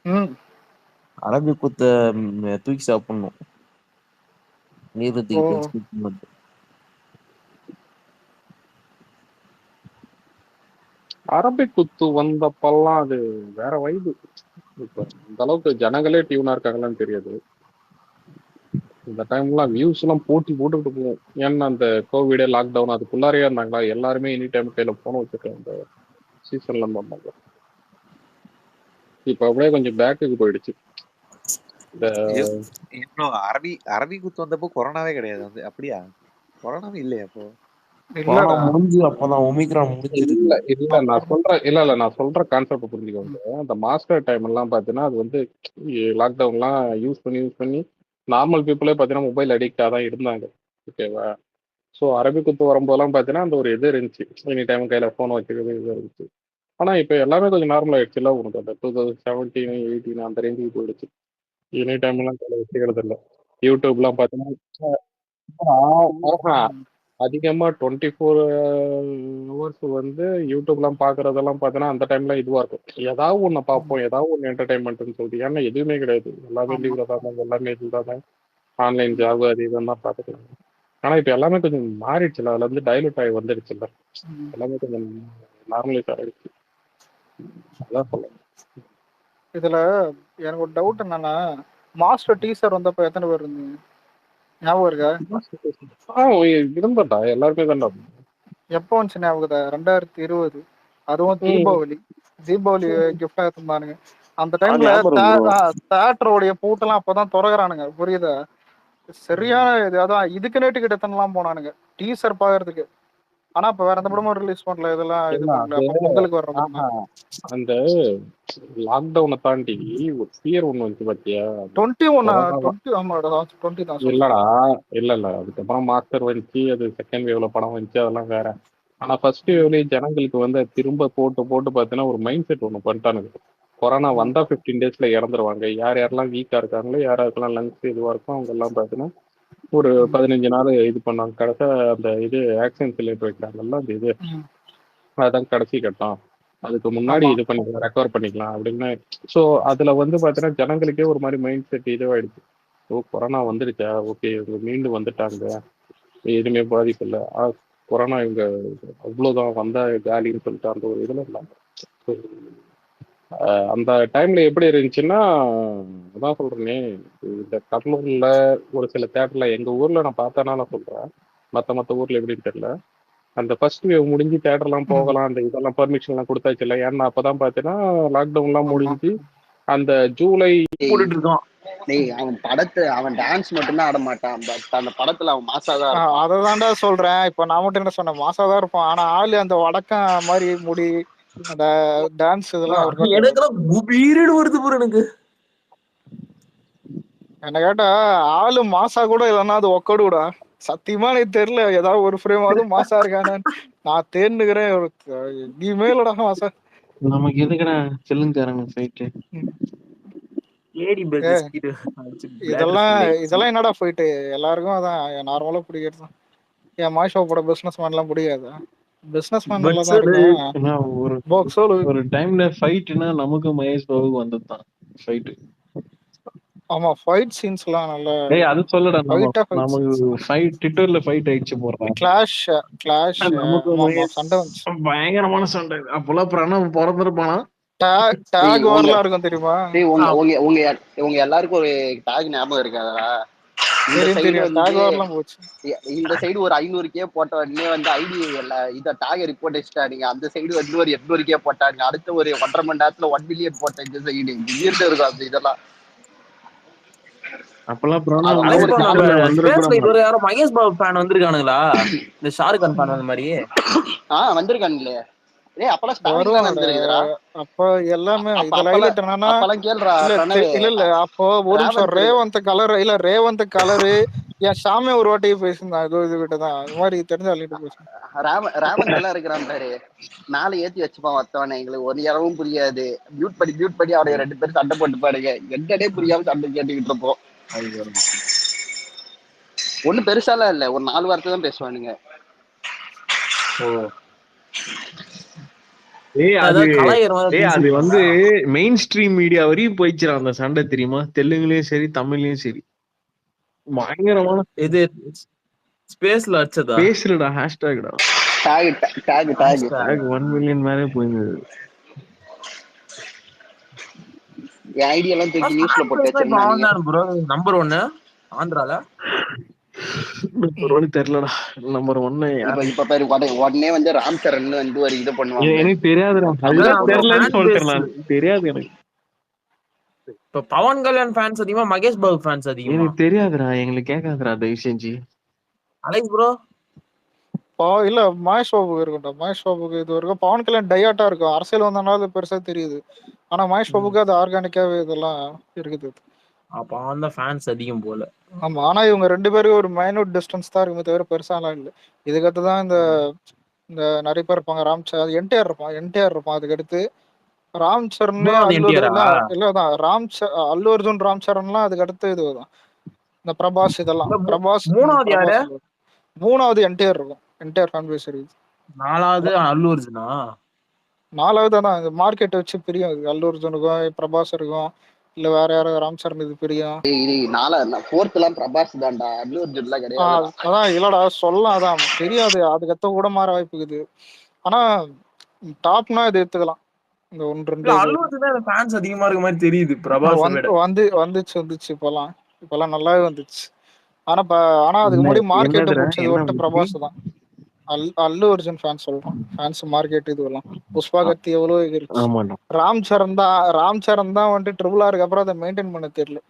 ம். அரபி குத்த தூக்கி சாப்பிடணும். நீர் ஓ! தூக்கி அரபிக் குத்து வந்தப்பெல்லாம் அது வேற வைபு. இப்ப இந்த அளவுக்கு ஜனங்களே டியூனா இருக்காங்களான்னு தெரியாது. இந்த டைம்லாம் வியூஸ் எல்லாம் போட்டி போட்டுக்கிட்டு போவோம். ஏன்னா அந்த கோவிட் லாக்டவுன் அதுக்குள்ளாரே இருந்தாங்களா, எல்லாருமே எனி டைம் கையில போன வச்சிருக்காங்க இந்த சீசன்ல இருந்தாங்க. இப்ப அப்படியே கொஞ்சம் பேக்குக்கு போயிடுச்சு. இந்த அரபி குத்து வந்தப்போ கொரோனாவே கிடையாது வந்து. அப்படியா? கொரோனாவே இல்லையா அப்போ? கொரோனா இல்லடா. முடிஞ்சு அப்பதான் ஒமிக்ரான் முடிஞ்சிருக்கு. நான் சொல்ற கான்செப்ட் புரிஞ்சுக்கோங்க. அந்த மாஸ்டர் டைம் எல்லாம் பாத்தீங்கன்னா அது வந்து லாக்டவுன்லாம் யூஸ் பண்ணி நார்மல் பீப்புளே பாத்தீங்கன்னா மொபைல் அடிக்டா தான் இருந்தாங்க. ஓகேவா? ஸோ அரபிக் குத்து வரும்போதெல்லாம் பாத்தீங்கன்னா அந்த ஒரு இது இருந்துச்சு. எனி டைம் கையில போன் வச்சுக்கிறது இது இருந்துச்சு. ஆனா இப்ப எல்லாமே கொஞ்சம் நார்மல் ஆயிடுச்சு. இல்ல உனக்கு அந்த 2017, 18 அந்த ரேஞ்சுக்கு போயிடுச்சு. எனி டைம் எல்லாம் கையில வச்சுக்கிறது இல்லை. யூடியூப்லாம் பாத்தீங்கன்னா அதிகமா 24 ஹவர்ஸ் வந்து யூடியூப்லாம் பாக்குறதெல்லாம் பார்த்தோன்னா அந்த டைம்ல இதுவா இருக்கும். ஏதாவது ஒண்ணு பார்ப்போம், ஏதாவது ஒண்ணு என்டர்டைன்மெண்ட்னு சொல்லிட்டு. ஏன்னா எதுவுமே கிடையாது. எல்லாமே ஆமா. லீவ்ல தான், எல்லாமே இதுல தான். ஆன்லைன் ஜாப் அது இதுன்னு தான் பார்த்துக்கலாம். ஆனா இப்ப எல்லாமே கொஞ்சம் மாறிடுச்சுல, அதுல இருந்து டைலூட் ஆகி வந்துடுச்சுல்ல. எல்லாமே கொஞ்சம் நார்மலைஸ் ஆயிடுச்சு. அதான் சொல்லுங்க. இதுல எனக்கு ஒரு டவுட் என்னன்னா, மாஸ்டர் டீசர் வந்தப்ப எத்தனை பேர் இருந்தீங்க? ஞாபகம் இருக்கா? இருந்தடா, எல்லாருமே தான்டா. எப்போ வந்துச்சு ஞாபகத்தா? 2020. அதுவும் தீபாவளி கிஃப்டா எடுத்துருந்தானுங்க. அந்த டைம்ல தேட்டருடைய பூட்டெல்லாம் அப்பதான் திறகுறானுங்க. புரியுதா? சரியான இது. அதான் இதுக்கு நேட்டு கிட்ட எத்தனைலாம் போனானுங்க டீசர் பாக்குறதுக்கு. ஆனா இப்ப வேற எந்த படமும் ரிலீஸ் பண்ணல, இதெல்லாம் இது பண்ணல. அப்ப பொங்கலுக்கு வர்ற படம் அந்த லாக்டவுனை தாண்டி ஒரு ஃபியர் ஒண்ணு வந்து பாத்தியா? 20 ஆமா 20 தான் இல்லடா, இல்ல அதுக்கப்புறம் மாஸ்டர் வந்துச்சு, அது செகண்ட் வேவ்ல படம் வந்துச்சு, அதெல்லாம் வேற. ஆனா ஃபர்ஸ்ட் வேவ்லயே ஜனங்களுக்கு வந்து திரும்ப போட்டு பார்த்தீங்கன்னா ஒரு மைண்ட் செட் ஒண்ணு பண்ணிட்டானுங்க. கொரோனா வந்தா 15 டேஸ்ல இறந்துருவாங்க. யார் யாரெல்லாம் வீக்கா இருக்காங்களோ, யாருக்கெல்லாம் லங்ஸ் இதுவா இருக்கும் அவங்க எல்லாம் பார்த்தீங்கன்னா ஒரு 15 நாள் இது பண்ணாங்க. கடைசியா அந்த இது ஆக்சிஜன் சிலிண்டர் வைக்கிறாங்கல்ல, அந்த இது அதான் கடைசி கட்டம். அதுக்கு முன்னாடி இது பண்ணி ரெக்கவர் பண்ணிக்கலாம் அப்படின்னு. ஸோ அதுல வந்து பார்த்தீங்கன்னா ஜனங்களுக்கே ஒரு மாதிரி மைண்ட் செட் இதுவாயிடுச்சு. ஓ கொரோனா வந்துருச்சா, ஓகே இவங்க மீண்டு வந்துட்டாங்க, எதுவுமே பாதிப்பு இல்லை, கொரோனா இவங்க அவ்வளோதான் வந்தா காலின்னு சொல்லிட்டு அந்த ஒரு இதுல இல்லை. அந்த டைம்ல எப்படி இருந்துச்சுன்னா, அதான் சொல்றேனே, இந்த கடலூர்ல ஒரு சில தேட்டர்ல எங்க ஊர்ல நான் பார்த்தேன்னா நான் சொல்றேன், மற்ற ஊர்ல எப்படின்னு தெரியல. அந்த ஃபர்ஸ்ட் வேவ் முடிஞ்சு தேட்டர்லாம் போகலாம், அந்த இதெல்லாம் பர்மிஷன் எல்லாம் கொடுத்தாச்சு இல்லை. ஏன்னா அப்பதான் பார்த்தீங்கன்னா லாக்டவுன்லாம் முடிஞ்சு அந்த ஜூலை போட்டுட்டு இருக்கான். அவன் டான்ஸ் மட்டும்தான் ஆட மாட்டான். பட் அந்த படத்துல அவன் மாசாதான் இருப்பான். அதை தாண்டா சொல்றேன். இப்ப நான் மட்டும் என்ன சொன்னேன், மாசாதான் இருப்பான். ஆனா ஆளு அந்த வடக்கம் மாதிரி முடி, அந்த டான்ஸ் இதெல்லாம் எனக்கெல்லாம் குபீர்னு வருது ப்ரோ எனக்கு. என்ன கேட்டா ஆளு மாசா கூட இல்லைன்னா அது ஒக்கடுடா. சத்தியமா எனக்கு தெரியல ஏதாவது ஒரு ஃப்ரேமாவது மாசா இருக்கானு. நான் தேர்ந்துக்கிறேன். நீ மேலடா மாசா. நமக்கு எதுக்குடா செல்லுங்க தராங்க ஃபைட்டு. இதெல்லாம் என்னடா போயிட்டு எல்லாருக்கும் அதான் நார்மலா பிடிக்கிறது. என் மாஷாவோட பிசினஸ் மேன்லாம் பிடிக்காது. பிசினஸ் மேன் நல்லா தான் இருக்கும். ஒரு டைம்ல ஃபைட்னா நமக்கு மகேஷ் பாபுக்கு வந்ததுதான் ஃபைட். ஆமா ஃபைட் சீன்ஸ்லாம் நல்ல. டேய் அது சொல்லடா, நமக்கு ஃபைட் ட்விட்டர்ல ஃபைட் ஆயிடுச்சு போறான். கிளாஷ் நமக்கு சண்டை வந்துச்சு, பயங்கரமான சண்டை. அப்போலாம் பிரணவ் பிறந்திருப்பானா? டாக் வார்லாம் இருக்கும் தெரியுமா? உங்க எல்லாருக்கும் ஒரு டாக் ஞாபகம் இருக்காதா? இந்த சைடு வந்து இந்த சைடு ஒரு 500K போட்ட உடனே வந்து ஐடி இத டாக ரிப்போர்ட் அடிச்சிட்டானுங்க. அந்த சைடு வந்து ஒரு 800K போட்டாங்க. அடுத்த ஒரு 1.5 மணி நேரத்துல 1 மில்லியன் போட்ட இந்த சைடு திடீர்னு இருக்கும் அந்த இதெல்லாம். அப்பெல்லாம் மகேஷ் பாபு ஃபேன் வந்திருக்கானுங்களா? இந்த ஷாருக் கான் ஃபேன் அந்த மாதிரி வந்திருக்கானுங்களே. அப்ப எல்லாமே இல்ல அப்போ ஒரு நிமிஷம் ரேவந்த் கலர் இல்ல ரேவந்த் கலரு என் சாமி ஒரு வாட்டி பேசியிருந்தான். இது கிட்டதான் அது மாதிரி தெரிஞ்ச அள்ளிட்டு பேசுறேன். ரேவந்த் எல்லாம் இருக்கிறான் பாரு, மேல ஏத்தி வச்சுப்பான் வத்தவன. எங்களுக்கு ஒரு இடமும் புரியாது. மியூட் பண்ணி அவரை 2 பேரும் சண்டை போட்டு பாருங்க. என்னடே புரியாம சண்டை கேட்டுக்கிட்டு இருப்போம். ஒன்னும் பெருசாலாம் இல்ல, ஒரு 4 வார்த்தை தான் பேசுவானுங்க. அது வந்து மெயின் ஸ்ட்ரீம் மீடியா வரையும் போயிடுச்சு அந்த சண்டை தெரியுமா? தெலுங்குலயும் சரி தமிழ்லயும் சரி பயங்கரமான இது ஸ்பேஸ்ல அடிச்சதா பேசுறடா ஹேஷ்டேக்டா டாக் 1 மில்லியன் மேலே போயிருந்தது. என் ஐடியா எல்லாம் தூக்கி நியூஸ்ல போட்டு வச்சிருந்தாங்க. ப்ரோ நம்பர் 1 ஆந்திரால நம்பர் 1 தெரியலடா. நம்பர் 1 இப்ப பேரு உடனே வந்து ராம் சரண் வந்து ஒரு இது பண்ணுவாங்க. எனக்கு தெரியாதுடா. அதுதான் தெரியலன்னு சொல்றேன் நான். தெரியாது எனக்கு. இப்ப பவன் கல்யாண் ஃபேன்ஸ் அதிகமா மகேஷ் பாபு ஃபேன்ஸ் அதிகமா? எனக்கு தெரியாதுடா. எங்களுக்கு கேட்காதுடா தயவு செஞ்சு. அலைக் ப்ரோ இல்ல மகேஷ் பாபுக்கு இருக்கும்டா. மகேஷ் பாபுக்கு இது வரைக்கும் பவன் கல்யாண் டையாட்டா இருக்கும். அரசியல் வந்தனால பெருசா தெரியுது. ஆனா மகேஷ் பாபுக்கு அது ஆர்கானிக்காவே இதெல்லாம் இருக்குது. அப்ப அந்த ஃபேன்ஸ் அதிகம் போல. ஆமா. ஆனா இவங்க 2 பேருக்கு ஒரு மைனூட் டிஸ்டன்ஸ் தான் இருக்குமே தவிர பெருசாலாம் இல்ல. இதுக்கடுத்து தான் இந்த நிறைய பேர் இருப்பாங்க. என்டிஆர் இருப்பான். அதுக்கடுத்து ராம் சரண் இல்லதான் அல்லு அர்ஜுன் ராம் சரண்லாம் அதுக்கு அடுத்து இதுதான். இந்த பிரபாஸ் இதெல்லாம் மூணாவது என்டிஆர் இருக்கும். என்டிஆர் ஃபேன் பேஸ் இருக்குது. 4வது அல்லு அர்ஜுனா? 4வது தான் இந்த மார்க்கெட் வச்சு பிரியும். அல்லு அர்ஜுனுக்கும் பிரபாஸ் இருக்கும். இல்ல வேற யாராவது ராம் சரண் இது பிரியும். 4th பிரபாஸ் தான்டா. அல்லு அர்ஜுன்லாம் கிடையாது. அதான் இல்லடா சொல்லலாம். அதான் தெரியாது. அதுக்கத்த கூட மாற வாய்ப்பு இருக்குது. ஆனா டாப்னா இது எடுத்துக்கலாம். இந்த 1-2 அல்லு அர்ஜுன் ஃபேன்ஸ் அதிகமா இருக்க மாதிரி தெரியுது. பிரபாஸ் வந்துச்சு இப்பெல்லாம் நல்லாவே வந்துச்சு. ஆனா அதுக்கு முன்னாடி மார்க்கெட் பிடிச்சது வந்துட்டு பிரபாஸ் தான். அல்லு அர்ஜுன் ஃபேன்ஸ் சொல்றோம். ஃபேன்ஸ் மார்க்கெட் இதுவெல்லாம் புஷ்பா கத்தி எவ்வளவு இருக்கு. ராம் சரண் தான் வந்துட்டு ட்ரிபிள் ஆருக்கு அப்புறம் அதை மெயின்டைன் பண்ண தெரியல.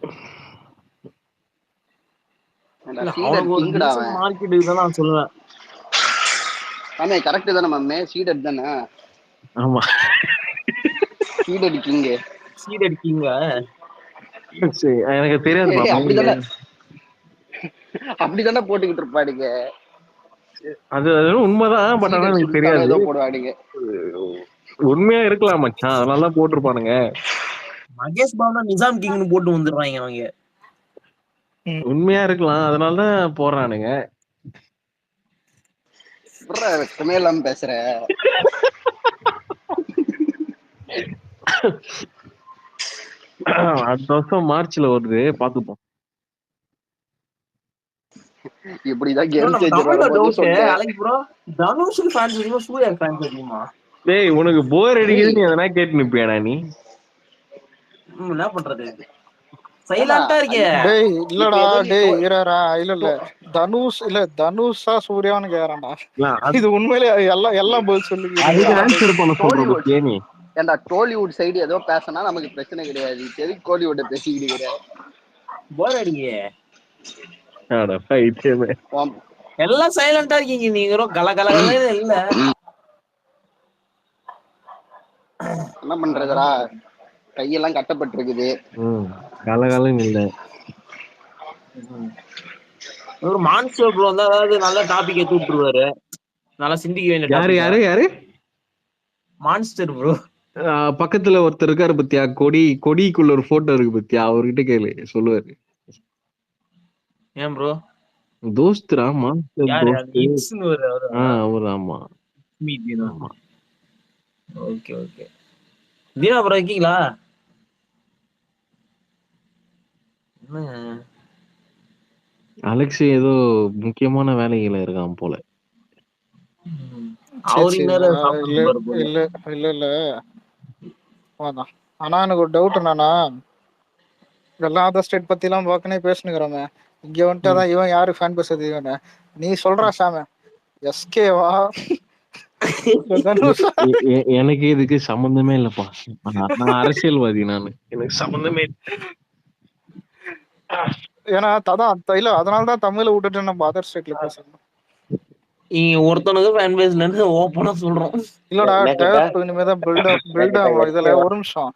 மார்க்கெட் இதெல்லாம் சொல்லுவேன். ஆமே கரெக்ட் தானே மாமே. சீடட் தானே. ஆமா சீடட் கிங்க. எனக்கு தெரியாது. அப்படிதானே போட்டுக்கிட்டு இருப்பாடுங்க. அது உண்மைதான். பட் ஆனா எனக்கு தெரியாது. போடுவாடுங்க. உண்மையா இருக்கலாம் மச்சான். அதனாலதான் போட்டிருப்பானுங்க. மகேஷ் பாபு நிசாம் கிங்னு போட்டு வந்துடுறாங்க அவங்க. உண்மையா இருக்கலாம். அதனாலதான் போடுறானுங்க. வெக்கமே இல்லாம பேசுற. அடுத்த வருஷம் மார்ச்ல வருது. பாத்துப்போம். இப்படிதான் கேம் சேஞ்சர். தனுஷ் ஃபேன்ஸ் அதிகமா சூர்யா ஃபேன்ஸ் அதிகமா? டேய் உனக்கு போர் அடிக்குது. நீ எதனா கேட்டு நிப்பியாடா நீ? என்ன பண்றது? சைலண்டா இருக்கே. டேய் இல்லடா. டேய் இரரா இல்ல தனுஷா சூர்யான்னு கேக்குறான்டா. இது உண்மையிலே எல்லாம் பதில் சொல்லுங்க. அதுக்கு ஆன்சர் பண்ண சொல்றேன் நீ. ஏன்டா கோலிவுட் சைடு ஏதோ பேசினா நமக்கு பிரச்சனை கிடையாது. எதுக்கு கோலிவுட் பேசிக்கிட்டு போர் அடிக்கே. எல்லாம் சைலண்டா இருக்கீங்க. நீங்க கலகலன்னு இல்ல. என்ன பண்றதுடா? கையெல்லாம் கட்டப்பட்டிருக்குது. கலகலன்னு இல்ல. ஒரு மான்ஸ்டர் ப்ரோ வந்து அதாவது நல்ல டாபிக் எடுத்து விட்டுருவாரு. நல்லா சிந்திக்க வேண்டிய யாரு மான்ஸ்டர் ப்ரோ. பக்கத்துல ஒருத்தர் இருக்காரு பத்தியா? கொடிக்குள்ள ஒரு போட்டோ இருக்கு பத்தியா? அவர்கிட்ட கேளு சொல்லுவாரு. ஏன் ப்ரோ? தோஸ்த்ரா ஓகே. தீனா ப்ரோ இருக்கீங்களா? அலெக்ஸ் ஏதோ முக்கியமான வேலைகளை இருக்கான் போல. இல்ல ஆனா எனக்கு ஒரு டவுட் என்னன்னா, இதெல்லாம் அதர் ஸ்டேட் பத்தி எல்லாம் வாக்கனே பேசுனுங்கிறோமே. இங்க வந்துட்டு இவன் யாரு ஃபேன் பேசுறது? இவன் நீ சொல்றா சாம எஸ்கேவா? எனக்கு இதுக்கு சம்பந்தமே இல்லப்பா. நான் அரசியல்வாதி. எனக்கு சம்பந்தமே. ஏன்னா இல்ல அதனாலதான் தமிழை விட்டுட்டு நம்ம அதர் ஸ்டேட்ல பேசணும். ஒருத்தனுக்கு ஃபேன் பேஸ்ல இருந்து ஓபனா சொல்றோம். இல்லடா டேப் இனிமேதான் பில்ட் ஆகும். இதுல ஒரு நிமிஷம்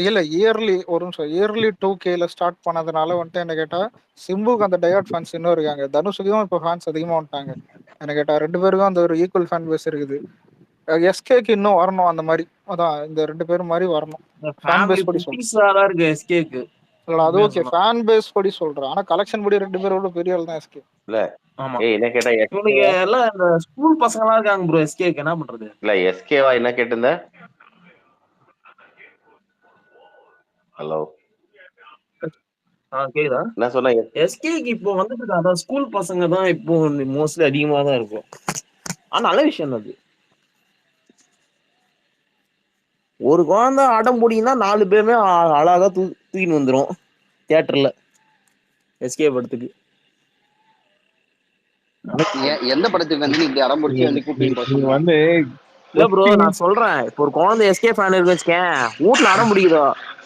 இல்ல இயர்லி 2Kல ஸ்டார்ட் பண்ணதுனால வந்துட்டு என்ன கேட்டா சிம்புக்கு அந்த டயாட் ஃபேன்ஸ் இன்னும் இருக்காங்க. தனுஷுக்கும் இப்ப ஃபேன்ஸ் அதிகமா வந்துட்டாங்க. என்ன கேட்டா 2 பேருக்கும் அந்த ஒரு ஈக்குவல் ஃபேன் பேஸ் இருக்குது. எஸ்கேக்கு இன்னும் வரணும். அந்த மாதிரி அதான் இந்த 2 பேரும் மாதிரி வரணும். ஃபேன் பேஸ் படி சொல்றேன். எஸ்கேக்கு இல்லடா அது ஓகே ஃபேன் பேஸ் படி சொல்றேன். ஆனா கலெக்ஷன் படி 2 பேரோட பெரிய ஆள் தான் எஸ்கே. இல்ல ஆமா என்ன கேட்டா இவனுக்கு எல்லாம் இந்த ஸ்கூல் பசங்க எல்லாம் இருக்காங்க ப்ரோ. எஸ்கேக்கு என்ன பண்றது? இல்ல எஸ்கேவா என்ன கேட்டிருந்த? ஹலோ கேக்குதா? என்ன சொன்ன? எஸ்கேக்கு இப்போ வந்துட்டு அதான் ஸ்கூல் பசங்க தான் இப்போ மோஸ்ட்லி அதிகமா தான் இருக்கும். ஆனா நல்ல விஷயம் தான் அது. ஒரு குழந்தை அடம் பிடிக்குன்னா 4 பேருமே அழகா தூக்கின்னு வந்துரும் தியேட்டர்ல எஸ்கே படத்துக்கு. எந்த படத்துக்கு வந்து நீ இப்படி அடம் பிடிச்சி வந்து கூப்பிட்டு போக நீங்க சொல்ற? வந்து இல்ல ப்ரோ நான் சொல்றேன், இப்போ ஒரு குழந்தை எஸ்கே ஃபேன் இருக்கு வச்சுக்கேன், வீட்டுல அடம் பிடிக்குதோ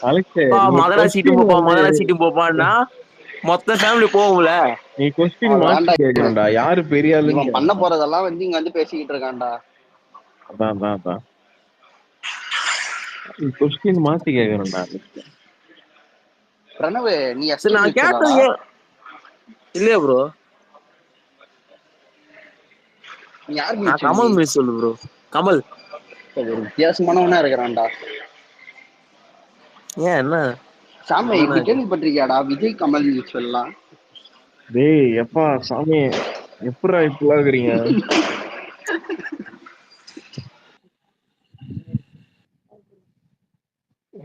அலெக்ஸ், மகனா சீட்டும் போப்பா மகனா சீட்டும் போப்பான்னா மொத்த ஃபேமிலி போகும்ல. நீ கொஸ்டின் அதான்டா மாத்தி கேட்கணும்டா, யாரு பெரிய ஆளுன்னு இவன் பண்ண போறதெல்லாம் வந்து இங்க வந்து பேசிக்கிட்டு இருக்கான்டா. அதான் கொஸ்டின் மாத்தி கேட்கணும்டா. பிரணவு நீ சரி எஸ்கே நான் கேட்டது மியூச்சுவலா? இல்லையா ப்ரோ? நீ யார் நான் மியூச்சுவல்? கமல் மிஸ் சொல்லு ப்ரோ. கமல் ஒரு வித்தியாசமானவனா இருக்கிறான்டா. ஏன் என்ன சாமி என்ன இப்படி கேள்விப்பட்டிருக்கியாடா விஜய் கமல் மியூச்சுவல்லாம்? டேய் எப்பா சாமி, எப்படா இப்படி ஆகுறீங்க?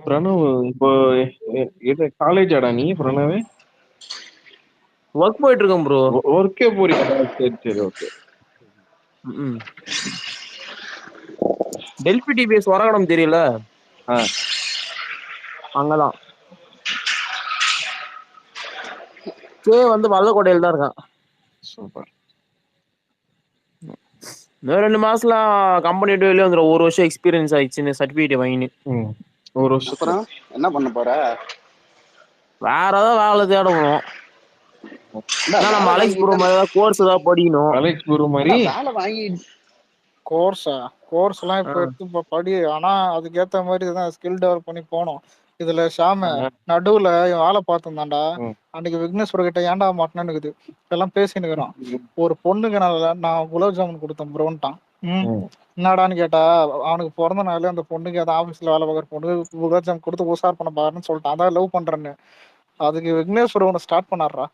பிரணவ் இப்போ இது காலேஜாடா நீ பிரணவே? ஒர்க் போயிட்டு இருக்கேன் ப்ரோ. ஒர்க்கே போறீங்க? சரி ஓகே. டெல்பி டிபிஎஸ் வரகடம் தெரியல, அங்கதான் வந்து வல்லக்கோட்டையில் தான் இருக்கான். சூப்பர். இன்னும் 2 மாசத்துல கம்பெனி விட்டு வெளியே வந்துடும். 1 வருஷம் எக்ஸ்பீரியன்ஸ் ஆயிடுச்சுன்னு சர்டிபிகேட் வாங்கினு. ஒரு வருஷம் அப்புறம் என்ன பண்ண போற? வேற ஏதாவது வேலை தேடணும். நம்ம அலெக்ஸ் ப்ரோ மாதிரி ஏதாவது கோர்ஸ் ஏதாவது படிக்கணும். அலெக்ஸ் ப்ரோ மாதிரி வேலை வாங்கி கோர்ஸ் எல்லாம் இப்ப எடுத்து படி. ஆனா அதுக்கேத்த மாதிரி தான் ஸ்கில் டெவலப் பண்ணி போனோம். இதுல ஷாம நடுவுல வேலை பார்த்துருந்தாண்டா. அன்னைக்கு விக்னேஸ்வர கிட்ட ஏன்டா மாட்டினு இருக்குது இதெல்லாம் பேசினுக்கிறான். ஒரு பொண்ணுக்கு நான் குலாப் ஜாமுன் கொடுத்தேன் ப்ரோன்ட்டான். என்னடான்னு கேட்டா அவனுக்கு பிறந்த நாள் அந்த பொண்ணுக்கு ஏதாவது ஆபீஸ்ல வேலை பார்க்குற பொண்ணுக்கு குலாப் ஜாமுன் கொடுத்து உசார் பண்ண பாருன்னு சொல்லிட்டான். அதான் லவ் பண்றேன்னு. அதுக்கு விக்னேஸ்வர ஒன்று ஸ்டார்ட் பண்ணாடுறா.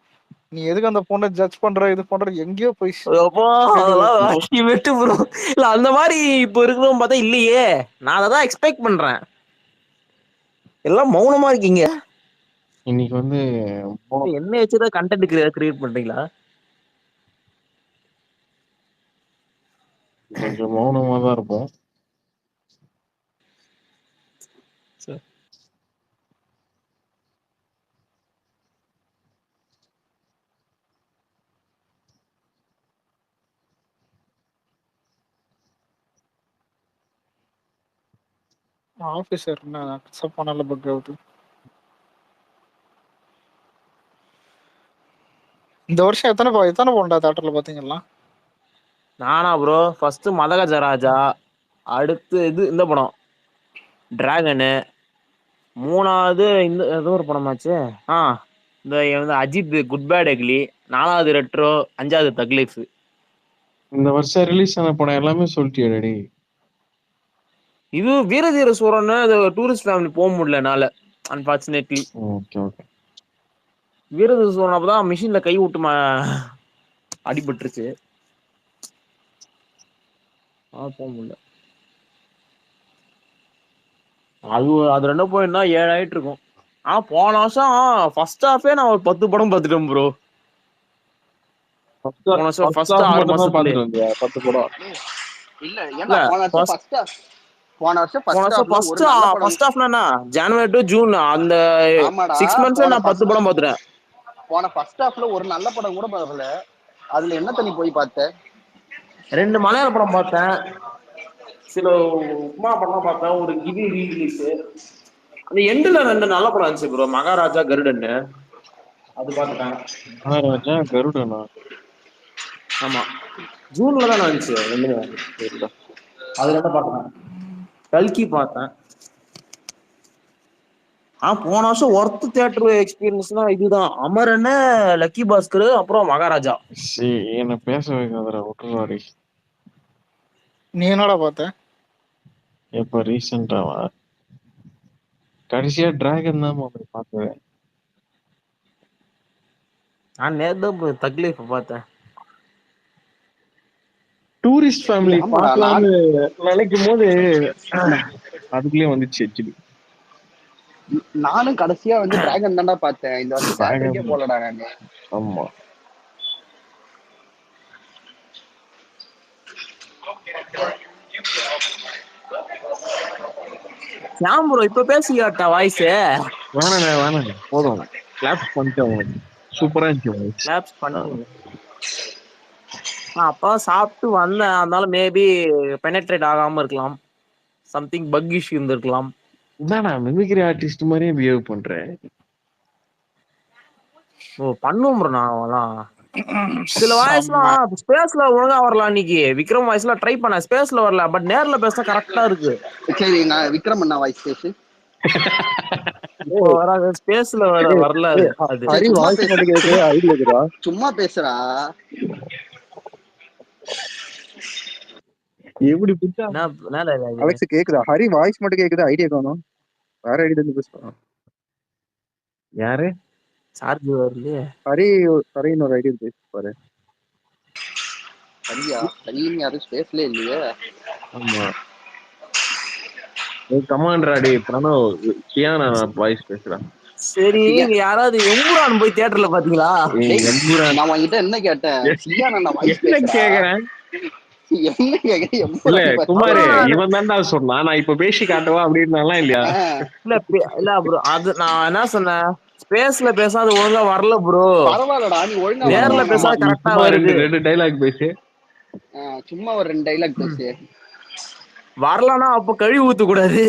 நீ எதுக்கு அந்த பொண்ணை ஜட்ஜ் பண்ற இது பண்ற எங்கேயோ போய் இல்ல அந்த மாதிரி இப்ப இருக்கிறோம் பார்த்தா இல்லையே. நான் அதான் எக்ஸ்பெக்ட் பண்றேன். எல்லாம் மௌனமா இருக்கீங்க. இன்னைக்கு வந்து என்ன வச்சுதான் கண்டென்ட் கிரியேட் பண்றீங்களா? கொஞ்சம் மௌனமா தான் இருப்போம். ஆபீசர் என்ன அக்செப்ட் பண்ணல பக் ஆகுது. இந்த வருஷம் எத்தனை போண்டா தியேட்டர்ல பாத்தீங்களா? நானா ப்ரோ ஃபர்ஸ்ட் மதகஜராஜா, அடுத்து இந்த படம் டிராகனு, 3வது இந்த ஏதோ ஒரு படமாச்சு இந்த அஜித் குட் பேட் அக்லி, 4வது ரெட்ரோ, 5வது தக்லீஃப். இந்த வருஷம் ரிலீஸ் ஆன படம் எல்லாமே சொல்லிட்டியடி. இது வீரதீர சூரன் டூரிஸ்ட் ஃபேமிலி போக முடியலனால அன்பார்ச்சுனேட்லி. வீரதீர சூரன் அப்பதான் மிஷின்ல கை விட்டு அடிபட்டுருச்சு. போக முடியல. அது 2 போயிருந்தா 7 ஆயிட்டு இருக்கும். போன வருஷம் ஃபர்ஸ்ட் ஹாஃபே நான் ஒரு 10 படம் பார்த்துட்டேன் ப்ரோ. போன வருஷம் ஃபர்ஸ்ட் 6 மாசத்துல 10 படம். இல்ல ஏன்னா போன வருஷம் ஃபர்ஸ்ட் ஹாஃப்னா ஜனவரி டு ஜூன் அந்த 6 மந்த்ஸ்ல நான் 10 படம் பார்த்துட்டேன். போன ஃபர்ஸ்ட் ஹாஃப்ல ஒரு நல்ல படம் கூட பார்க்கல. அதுல என்ன தண்ணி போய் பார்த்தேன்? 2 மலையாள படம் பார்த்தேன், சில உப்மா படம் பார்த்தேன், ஒரு கிவி ரீலீஸ். அந்த எண்டுல 2 நல்ல படம் இருந்துச்சு ப்ரோ, மகாராஜா கருடன். அது பார்த்துட்டேன். மகாராஜா கருடனா? ஆமா ஜூன்ல தான் வந்துச்சு 2. அது 2 பார்த்தேன். கல்கி பார்த்தேன். போன வருஷம் ஒர்த் தியேட்டர் எக்ஸ்பீரியன்ஸ்னா இதுதான். அமரன், லக்கி பாஸ்கர், அப்புறம் மகாராஜா. என்ன பேச வைக்காதடா விட்டுறாடி. நீ என்னடா பார்த்த? எப்ப ரீசெண்டாவா? கடைசியா டிராகன் தான் போய் பார்த்தேன். நான் நேத்து ப்ரோ தக்லீஃப் பார்த்தேன். டூரிஸ்ட் ஃபேமிலி ஆமாடா பார்க்கலாம்னு நினைக்கும் போது அதுக்குள்ளே வந்துச்சு ஆக்சுவலி. நானும் கடைசியா வந்து டிராகன் தான்டா பார்த்தேன். இந்த வருஷம் தேட்டருக்கே போலடா நானு. ஆமா ஏன் ப்ரோ இப்ப பேசிக்காட்டா வாய்ஸ்? வேணாண்ணே போதும். கிளாப்ஸ் பண்ணிட்டேன் உங்களுக்கு. சூப்பரா இருந்துச்சு வாய்ஸ். கிளாப்ஸ் பண்ணிட்டீங்க. நான் அப்பா சாப்பிட்டு வந்தேன், அதனால மேபி பெனட்ரேட் ஆகாம இருக்கலாம். சம்திங் பக் இஷ்யூ இருந்திருக்கலாம். என்னடா மிமிக்ரி ஆர்டிஸ்ட் மாதிரியே பிஹேவ் பண்றேன். ஓ பண்ணுவோம் ப்ரோ. நான் அதெல்லாம் சில வாய்ஸ்லாம் ஸ்பேஸ்ல ஒழுங்கா வரலாம். இன்னைக்கு விக்ரம் வாய்ஸ்ல ட்ரை பண்ண ஸ்பேஸ்ல வரல, பட் நேர்ல பேச கரெக்டா இருக்கு. சரி நான் விக்ரம் அண்ணா வாய்ஸ் பேசு. வராது ஸ்பேஸ்ல வரல. அது சும்மா பேசுறா. எப்படி புட்டா அலெக்ஸ் கேக்குதா? ஹரி வாய்ஸ் மட்டும் கேக்குதா? ஐடியா காணோம். வேற ஐடியா இருந்து பேசுறான். யாரு? சார்ஜ் வரலையே. ஹரின்னு ஒரு ஐடியா பேசு பாரு. சரியா சரின்னு யாரும் ஸ்பேஸ்ல இல்லையே. ஆமா கமாண்டரா டே பிரணவ் கியானா வாய்ஸ் பேசுறான். சரி இங்க யாராவது எம்புரான் போய் தியேட்டர்ல பாத்தீங்களா? நான் உங்ககிட்ட என்ன கேட்டேன்? சியானா வாய்ஸ் கேக்குறேன். என்ன கேக்குறேன்? இல்ல குமார் இவன் தான்டா சொன்னான். நான் இப்ப பேசி காட்டவா அப்படின்னாலாம் இல்லையா? இல்ல ப்ரோ அது நான் என்ன சொன்னேன், ஸ்பேஸ்ல பேசாத ஒழுங்கா வரல ப்ரோ. பரவாயில்லடா நீ ஒழுங்கா நேர்ல பேசாத கரெக்டா வருது. ரெண்டு டைலாக் பேசு. சும்மா ஒரு 2 டைலாக் பேசு. வரலனா அப்ப கழுவி ஊத்த கூடாது.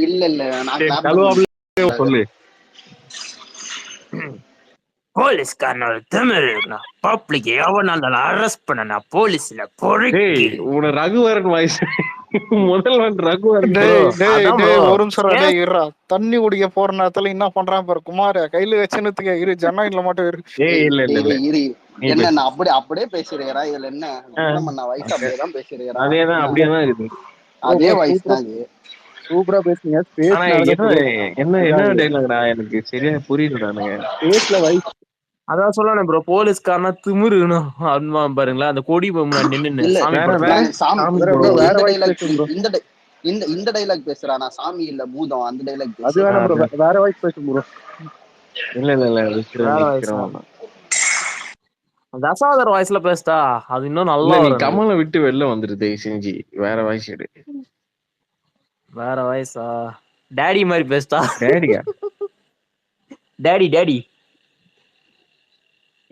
இல்ல நான் சொல்லு. போலீஸ்காரனோட திமிரு இருக்கணும். பப்ளிக் எவனால அரெஸ்ட் பண்ணனா போலீஸ்ல பொறுக்கி. உன ரகுவரன் வாய்ஸ் முதல்வன் ரகுவரன். ஒரு நிமிஷம் தண்ணி குடிக்க போற நேரத்துல என்ன பண்றான் பாரு குமார. கையில வச்சுன்னு இரு ஜன்னல மட்டும் இரு. என்ன நான் அப்படியே பேசுறேரா? இதுல என்ன விக்ரம் அண்ணா வாய்ஸ் அப்படியேதான் பேசுறேரா? அப்படியேதான் இருக்கு. அதே வாய்ஸ் தான் இது. சூப்பரா பேசுனீங்க. என்ன டைலாக்டா? எனக்கு சரியா புரியல. ஸ்பேஸ்ல வாய்ஸ் அதான் சொல்லணும் ப்ரோ. போலீஸ்காரனா திமிருணும் அம்மா பாருங்களேன். அந்த கொடி பொம்மை நின்னு இந்த டைலாக் பேசுறா. நான் சாமி இல்ல பூதம் அந்த டைலாக் பேசுறேன். அது வேணாம் ப்ரோ. வேற வாய்ஸ் பேசு ப்ரோ. இல்ல தசாவதார் வாய்ஸ்ல பேசுதா அது இன்னும் நல்லா. கமலை விட்டு வெளில வந்துருது செஞ்சு. வேற வாய்ஸ் எடு. வேற வாய்ஸா? டாடி மாதிரி பேசுதா? டேடியா? டாடி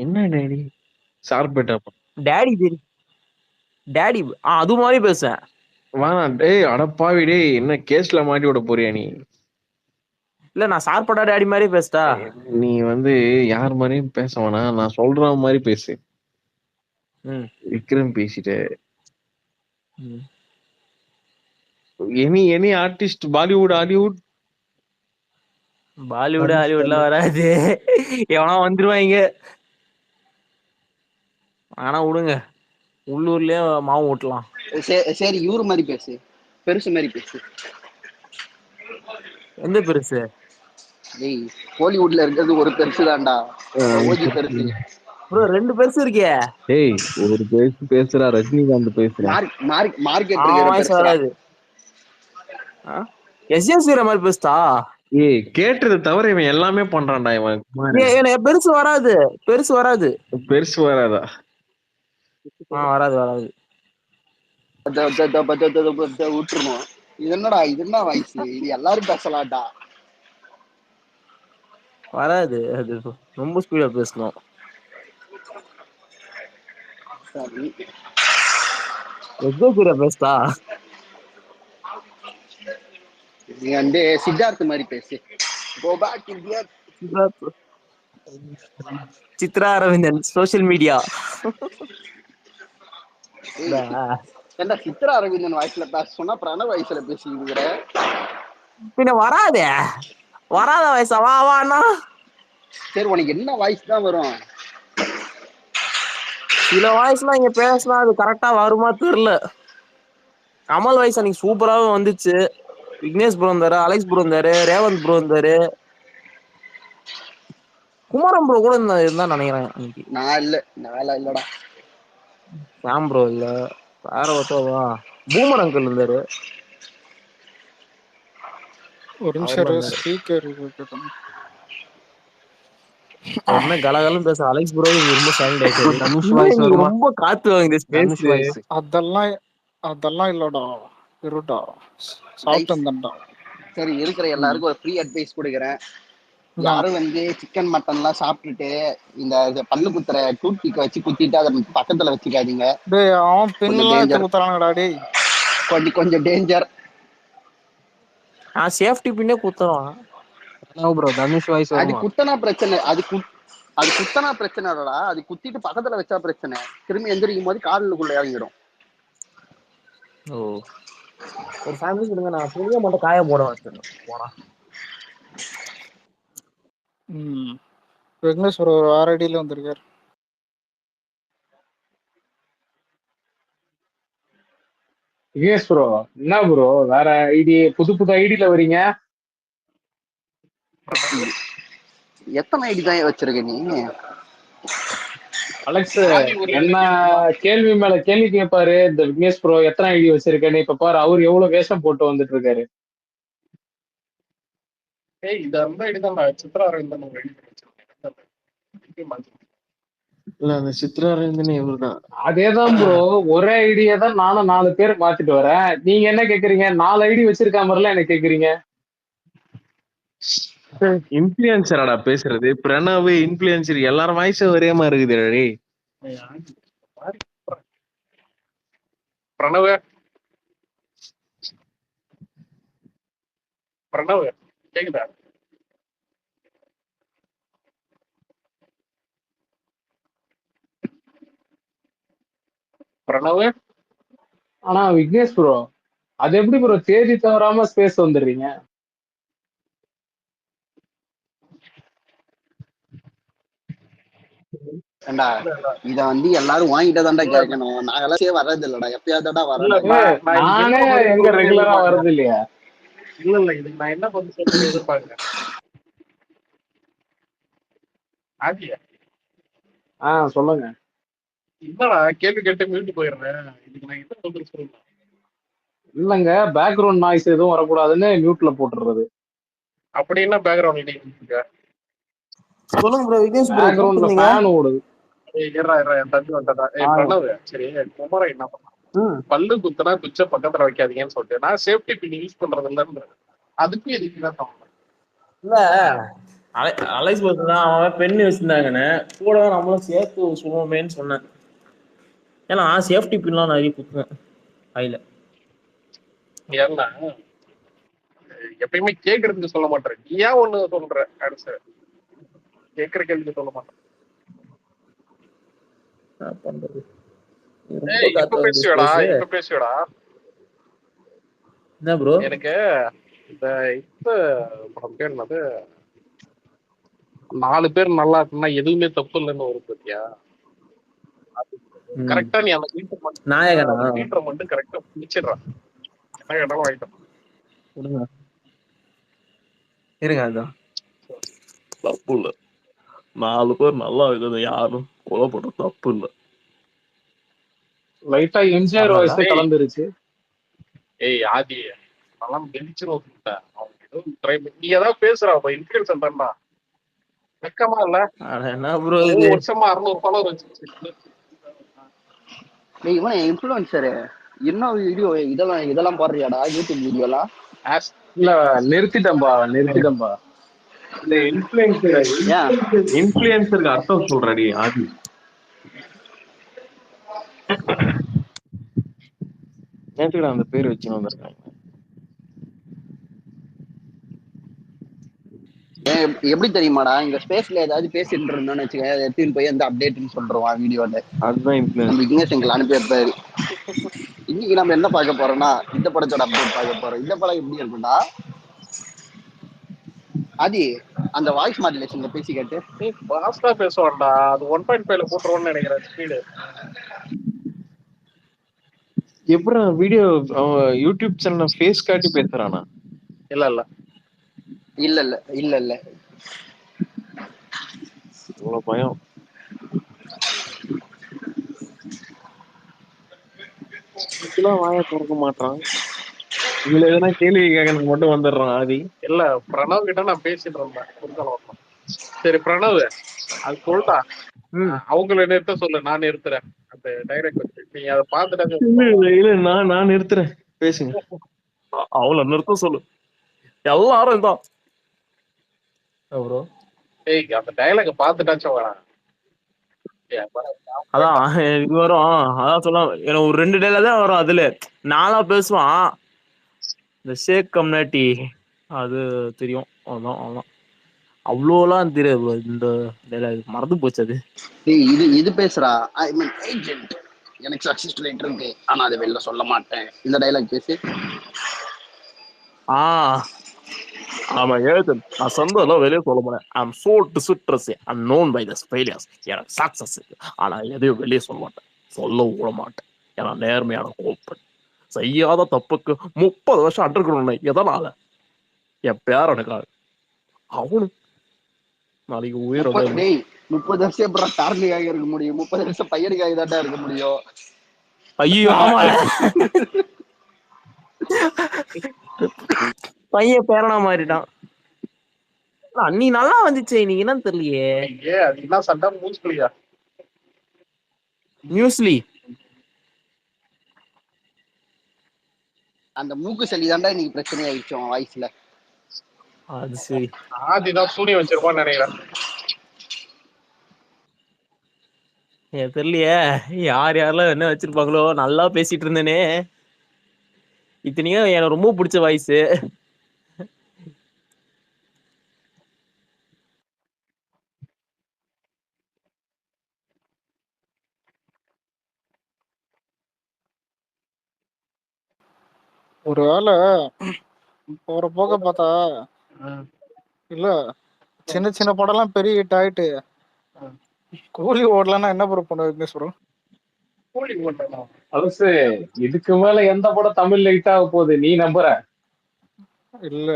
என்ன டேடி? ஷார்பேட்டா டாடி அது மாதிரி பேசுறேன். வாணா டேய் அடப்பாவி டேய். என்ன கேஸ்ல மாட்டி விட போறியா நீ? இல்ல நான் சார்பட்டா டாடி மாதிரி பேசுதா? நீ யார் மாதிரியும் பேச வேணாம். நான் சொல்ற மாதிரி பேசு. விக்ரம் பேசிட்ட. எனி ஆர்டிஸ்ட் ஹாலிவுட்ல வராது. எவனா வந்துருவாங்க. ஆனா விடுங்க, உள்ளூர்லயே மாவு ஓட்டலாம். சரி இவரு மாதிரி பேசு. பெருசு மாதிரி பேசு. எந்த பெருசு? ஹாலிவுட்ல இருக்கிறது ஒரு பெருசு தான்டா. ஓஜி பெருசு ப்ரோ. 2 பெருசு இருக்கே. டேய் ஒரு பெருசு பேசுறா. ரஜினிகாந்த் பேசுறா. மார்க்கெட் வாய்ஸ் வராது. எஸ்எஸ் மாதிரி பேசுதா? கேட்டது தவிர இவன் எல்லாமே பண்றான்டா இவன். பெருசு வராது. பெருசு வராதா? வராது. விட்டுருணும். இது என்ன வாய்ஸ்? இது எல்லாரும் பேசலாம்டா. வராது. அது ரொம்ப ஸ்பீடா பேசணும். பேசுதா? நீ சித்தார்த் மாதிரி பேசு. Chitra Aravindan social media. சித்ரா அரவிந்தன் வாய்ஸ்ல பேச சொன்னா பிரணவ் வாய்ஸ்ல பேசிக்கிற. பின்ன வராத வாய்ஸா? வாண்ணா. சரி உனக்கு என்ன வாய்ஸ் தான் வரும்? சில வாய்ஸ்லாம் இங்க பேசினா அது கரெக்டா வருமா தெரியல. கமல் வாய்ஸ் அன்னைக்கு சூப்பராவே வந்துச்சு. விக்னேஷ் ப்ரோ இருந்தாரு, அலெக்ஸ் ப்ரோ இருந்தாரு, ரேவந்த் ப்ரோ இருந்தாரு. குமாரம் ப்ரோ கூட இருந்தா நினைக்கிறேன் இன்னைக்கு. நான் இல்லடா. சாம் ப்ரோ இல்ல, வேற ஒருத்தவா பூமர் அங்கிள் இருந்தாரு. ஒரு நிமிஷம் ஸ்பீக்கர் என்ன கலகலம் பேச அலெக்ஸ் ப்ரோ இங்க ரொம்ப சைலண்ட் ஆயிட்டாரு. தனுஷ் வாய்ஸ் இங்க வருமா? ரொம்ப காத்து வாங்குது தனுஷ் ஸ்பேஸ். வாய்ஸ். அதெல்லாம் இல்லடா, இருடா சாப்பிட்டு. சரி, இருக்கிற எல்லாருக்கும் ஒரு ஃப்ரீ அட்வைஸ் கொடுக்குறேன். யாரும் வந்து சிக்கன் மட்டன் எல்லாம் சாப்பிட்டுட்டு இந்த பல்லு குத்துற டூத்பிக் வச்சு குத்திட்டு அதை பக்கத்துல வச்சுக்காதீங்க. அவன் பின்னெல்லாம் வச்சு குத்துறானுங்கடா டேய், கொஞ்சம் டேஞ்சர். சேஃப்டி பின்னே குத்துறான் ப்ரோ. தனுஷ் வாய்ஸ் அது வருமா? குத்தனா பிரச்சனை, அது குத்தனா பிரச்சனை இல்லடா, அது குத்திட்டு பக்கத்துல வச்சா பிரச்சனை. திரும்பி எந்திரிக்கும் போது காலுக்குள்ள இறங்கிடும். ஓ, ஒரு ஃபேமிலி கொடுங்க, நான் துணியை மட்டும் காய போட வச்சிருந்தேன் போனா. விக்னேஸ்வரர் ஒரு 6 அடியில வந்திருக்காரு. விக்னேஷ் ப்ரோ என்ன ப்ரோ வேற ஐடி, புது ஐடியில வரீங்க? எத்தனை ஐடி தான் வச்சிருக்க நீ? அலெக்ஸ் என்ன கேள்வி மேல கேள்வி கேட்பாரு இந்த விக்னேஷ் ப்ரோ, எத்தனை ஐடி வச்சிருக்கேன்னு. இப்ப பாரு அவரு எவ்வளவு வேஷம் போட்டு வந்துட்டு இருக்காரு. இது அந்த ஐடி தான் சித்ரா அரவிந்தன் ஒரு ஐடி வச்சிருக்கேன். இல்ல, அந்த சித்ரா அரவிந்தன் இவருதான். அதேதான் ப்ரோ, ஒரே ஐடியா தான் நானும் 4 பேர் மாத்திட்டு வரேன். நீங்க என்ன கேக்குறீங்க? 4 ஐடி வச்சிருக்க மாதிரிலாம் என்ன கேக்குறீங்க? இன்ஃபுளுசராடா பேசுறது. பிரணவ் இன்ஃபுளுசர் எல்லாரும் வாய்ஸும் ஒரே மாதிரி இருக்குது. பிரணவ் கேக்குதா? பிரணவ். ஆனா விக்னேஷ் ப்ரோ, அது எப்படி ப்ரோ தேதி தவறாம ஸ்பேஸ் வந்துடுறீங்க? இத வந்து எல்லாரும் வாங்கிட்டா தான்டா கேட்கணும். நாங்கெல்லாம் வர்றது இல்லடா, எப்பயாவதுடா வரோம். நானே எங்க ரெகுலரா வர்றது இல்லையா? இல்ல இதுக்கு நான் என்ன பண்ண சொல்றது எதிர்பார்க்கிறேன். சொல்லுங்க. என்னடா கேள்வி கேட்டு மீண்டு போயிடுறேன். இதுக்கு நான் என்ன சொல்றது சொல்லுங்க. இல்லங்க, பேக்ரவுண்ட் நாய்ஸ் எதுவும் வரக்கூடாதுன்னு மியூட்ல போட்டுறது. அப்படி என்ன பேக்ரவுண்ட் இடிங்க? சொல்லுங்க ப்ரோ. விக்னேஷ் ப்ரோ பேக்ரவுண்ட்ல ஃபேன் ஓடுது. என் தம்பி வந்தடா. பிரணவ் சரி, குமரன் என்ன பண்ண, பல்லு குத்துனா குச்ச பக்கத்துல வைக்காதீங்கன்னு சொல்லிட்டு நான் சேஃப்டி பின் யூஸ் பண்றது இல்லைன்னு. அதுக்கும் எதுக்கு தான் தோணும் இல்ல. அலெக்ஸ் ப்ரோ தான் அவன் பெண்ணு வச்சிருந்தாங்கன்னு கூட நம்மளும் சேர்த்து சொல்லுவோமேன்னு சொன்னேன். ஏன்னா சேஃப்டி பின்லாம் நிறைய குத்துவேன் கையில. ஏன்னா எப்பயுமே கேக்குறதுக்கு சொல்ல மாட்டேன். நீ ஏன் ஒண்ணு சொல்ற? அடுத்து கேக்குற கேள்விக்கு சொல்ல மாட்டேன். இப்ப பேசுவடா. என்ன ப்ரோ? எனக்கு இந்த படம் பேர் என்னது, 4 பேர் நல்லா இருக்குன்னா எதுவுமே தப்பு இல்லைன்னு ஒரு பத்தியா கரெக்டா நீ அந்த வீட்டை மட்டும் கரெக்டா பிடிச்சிடுறான். என்ன கேட்டாலும் வாங்கிட்டோம். இருங்க, அதுதான் தப்பு இல்ல. 4 பேர் நல்லா இருக்குது, யாரும் கொலைப்பட தப்பு இல்ல. லைட்டா எம்ஜிஆர் வாய்ஸ் கலந்துருச்சு. ஆதி நல்லா கெளிச்சிரும். நீ ஏதாவது பேசுறா இன்ஃபுளுசர் தான்டா. வெக்கமா இல்ல? என்ன ப்ரோ வருஷமா 600 ஃபாலோவர் வச்சு இவன் இன்ஃபுளுசரு இன்னும் வீடியோ இதெல்லாம் போடுறியாடா யூடியூப் வீடியோலாம்? இல்ல நிறுத்திட்டம்பா. இந்த இன்ஃபுளுசருக்கு அர்த்தம் சொல்றடி ஆதி. நேற்றுடா அந்த பேர் வச்சு வந்திருக்காங்க. எப்படி தெரியுமாடா, இந்த ஸ்பேஸ்ல ஏதாவது பேசிட்டு இருந்தோம்னு வச்சுக்க, எடுத்துன்னு போய் அந்த அப்டேட்னு சொல்றோம் வீடியோல. அதுதான் விக்னேஷ் எங்களை அனுப்பி வைப்பாரு. இன்னைக்கு நம்ம என்ன பார்க்க போறோம்னா இந்த படத்தோட அப்டேட் பார்க்க போறோம். இந்த படம் எப்படி இருக்கும்டா ஆதி, அந்த வாய்ஸ் மாடுலேஷன்ல பேசி கேட்டு ஃபாஸ்டா பேசுவான்டா. அது 1.5ல போட்டுருவோம்னு நினைக்கிறேன் ஸ்பீடு. எப்படி வீடியோ யூடியூப் சேனல் ஃபேஸ் காட்டி பேசுறானா? இல்ல இவ்வளவு பயம். இதுக்கெல்லாம் வாயை திறக்க மாட்டான். இதுல எதனா கேள்வி கேட்கறதுக்கு மட்டும் வந்துடுறான் ஆதி. இல்ல பிரணவ் கிட்ட நான் பேசிட்டு இருந்தேன் குறுக்கால. சரி பிரணவ் அது சொல்லிட்டா அவங்கள நிறுத்த சொல்லு, நான் நிறுத்துறேன் அந்த டைரக்ட் வச்சு. நீங்க அதை பாத்துட்டாங்க. இல்ல நான் நிறுத்துறேன், பேசுங்க. அவள நிறுத்த சொல்லு, எல்லாரும் தான் ப்ரோ. ஏய் அந்த டைலாக பாத்துட்டாச்சும் வேணாம். அதான் இது வரும். அதான் சொல்ல எனக்கு ஒரு 2 டைலாக் தான் வரும். அதுல நாளா பேசுவான். இந்த ஷேக் கம்யூனிட்டி அது தெரியும். அவ்வளோதான். அவ்வளோலாம் தெரியாது bro. இந்த டைலாக் மறந்து போச்சு அது. இது பேசுறா, ஐ மீன் ஏஜென்ட், எனக்கு சக்சஸ் ரேட் இருக்கு ஆனா அதை வெளில சொல்ல மாட்டேன். இந்த டைலாக் பேசி. ஆமா ஏஜென்ட், நான் சொந்தம்லாம் வெளியே சொல்ல மாட்டேன். I'm sold to citrus and known by thus failures. எனக்கு சக்சஸ் ஆனா எதையும் வெளியே சொல்ல மாட்டேன், சொல்ல விட மாட்டேன். ஏன்னா நேர்மையான கோப்பன். செய்யாத தப்புக்கு 30 வருஷம் அண்டர்கிரவுண்ட். எதனால? என் பேரனுக்காக. அவனு நாளைக்கு உயிரோட 30 வருஷம் அப்புறம் பேரனுக்காக இருக்க முடியும்? 30 வருஷம் பையனுக்காக தான்டா இருக்க முடியும். ஐயோ ஆமா, பையன் பேரனா மாறிட்டான். நீ நல்லா வந்துச்சு, நீ என்ன தெரியலையே. அது என்ன சண்டை மூஸ்லியா நியூஸ்லி அந்த மூக்கு சளி தாண்டா இன்னைக்கு பிரச்சனை ஆயிடுச்சு அவன் வாய்ஸ்ல. அது சரி. ஆதிதான் சூனியம் வச்சிருப்பான்னு நினைக்கிறேன். தெரியலையே யார் யாரெல்லாம் என்ன வச்சிருப்பாங்களோ. நல்லா பேசிட்டு இருந்தேனே, இத்தனையும் எனக்கு ரொம்ப பிடிச்ச வாய்ஸ். ஒருவேளை போற போக பார்த்தா இல்ல சின்ன சின்ன படம்லாம் பெரிய ஹிட் ஆயிட்டு கூலி ஓடலன்னா என்ன ப்ரோ பண்ணுவீங்க ப்ரோ? அலசு இதுக்கு மேல எந்த படம் தமிழ்ல ஹிட் ஆக போகுது நீ நம்புற? இல்ல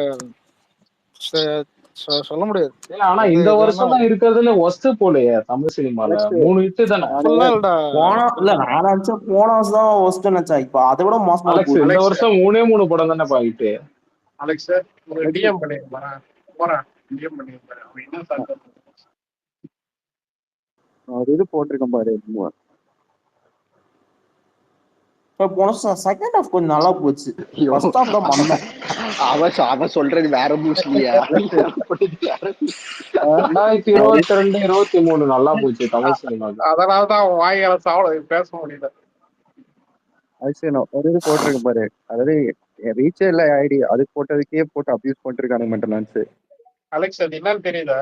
சொல்ல முடியாது. ஆனா இந்த வருஷம் தான் இருக்கிறதுல ஒஸ்ட் போலையே தமிழ் சினிமால 3 ஹிட் தானே. நான் நினைச்சேன் போன வருஷம் தான் ஒஸ்ட் நினைச்சேன். இப்ப அதை விட மோசமா அலெக்ஸ் இந்த வருஷம் 3 படம் தானே பாக்கிட்டு. அலெக்ஸ் ஒரு டிஎம் பண்ணிருப்பாரா? போறேன் டிஎம் பண்ணிருப்பாரு. அவன் என்ன சாப்பிட்டு இது போட்டிருக்கேன் பாரு. செகண்ட் ஹாஃப் கொஞ்சம் நல்லா போச்சு. ஃபர்ஸ்ட் ஹாஃப் தான் மண்ணம். அவ சொல்றது வேற மூஸ்லியா. 2022 23 நல்லா போச்சு தமிழ் சினிமால. அதனாலதான் அவன் வாயால சாவல பேச முடியல. ஒரு இது போட்டிருக்கேன் பாரு. அதாவது ரீச்சே இல்ல ஐடி, அது போட்டதுக்கே போட்டு அபியூஸ் பண்ணிருக்கானுங்க மென்டலான்ஸ். அலெக்ஸ் அது என்னன்னு தெரியுதா?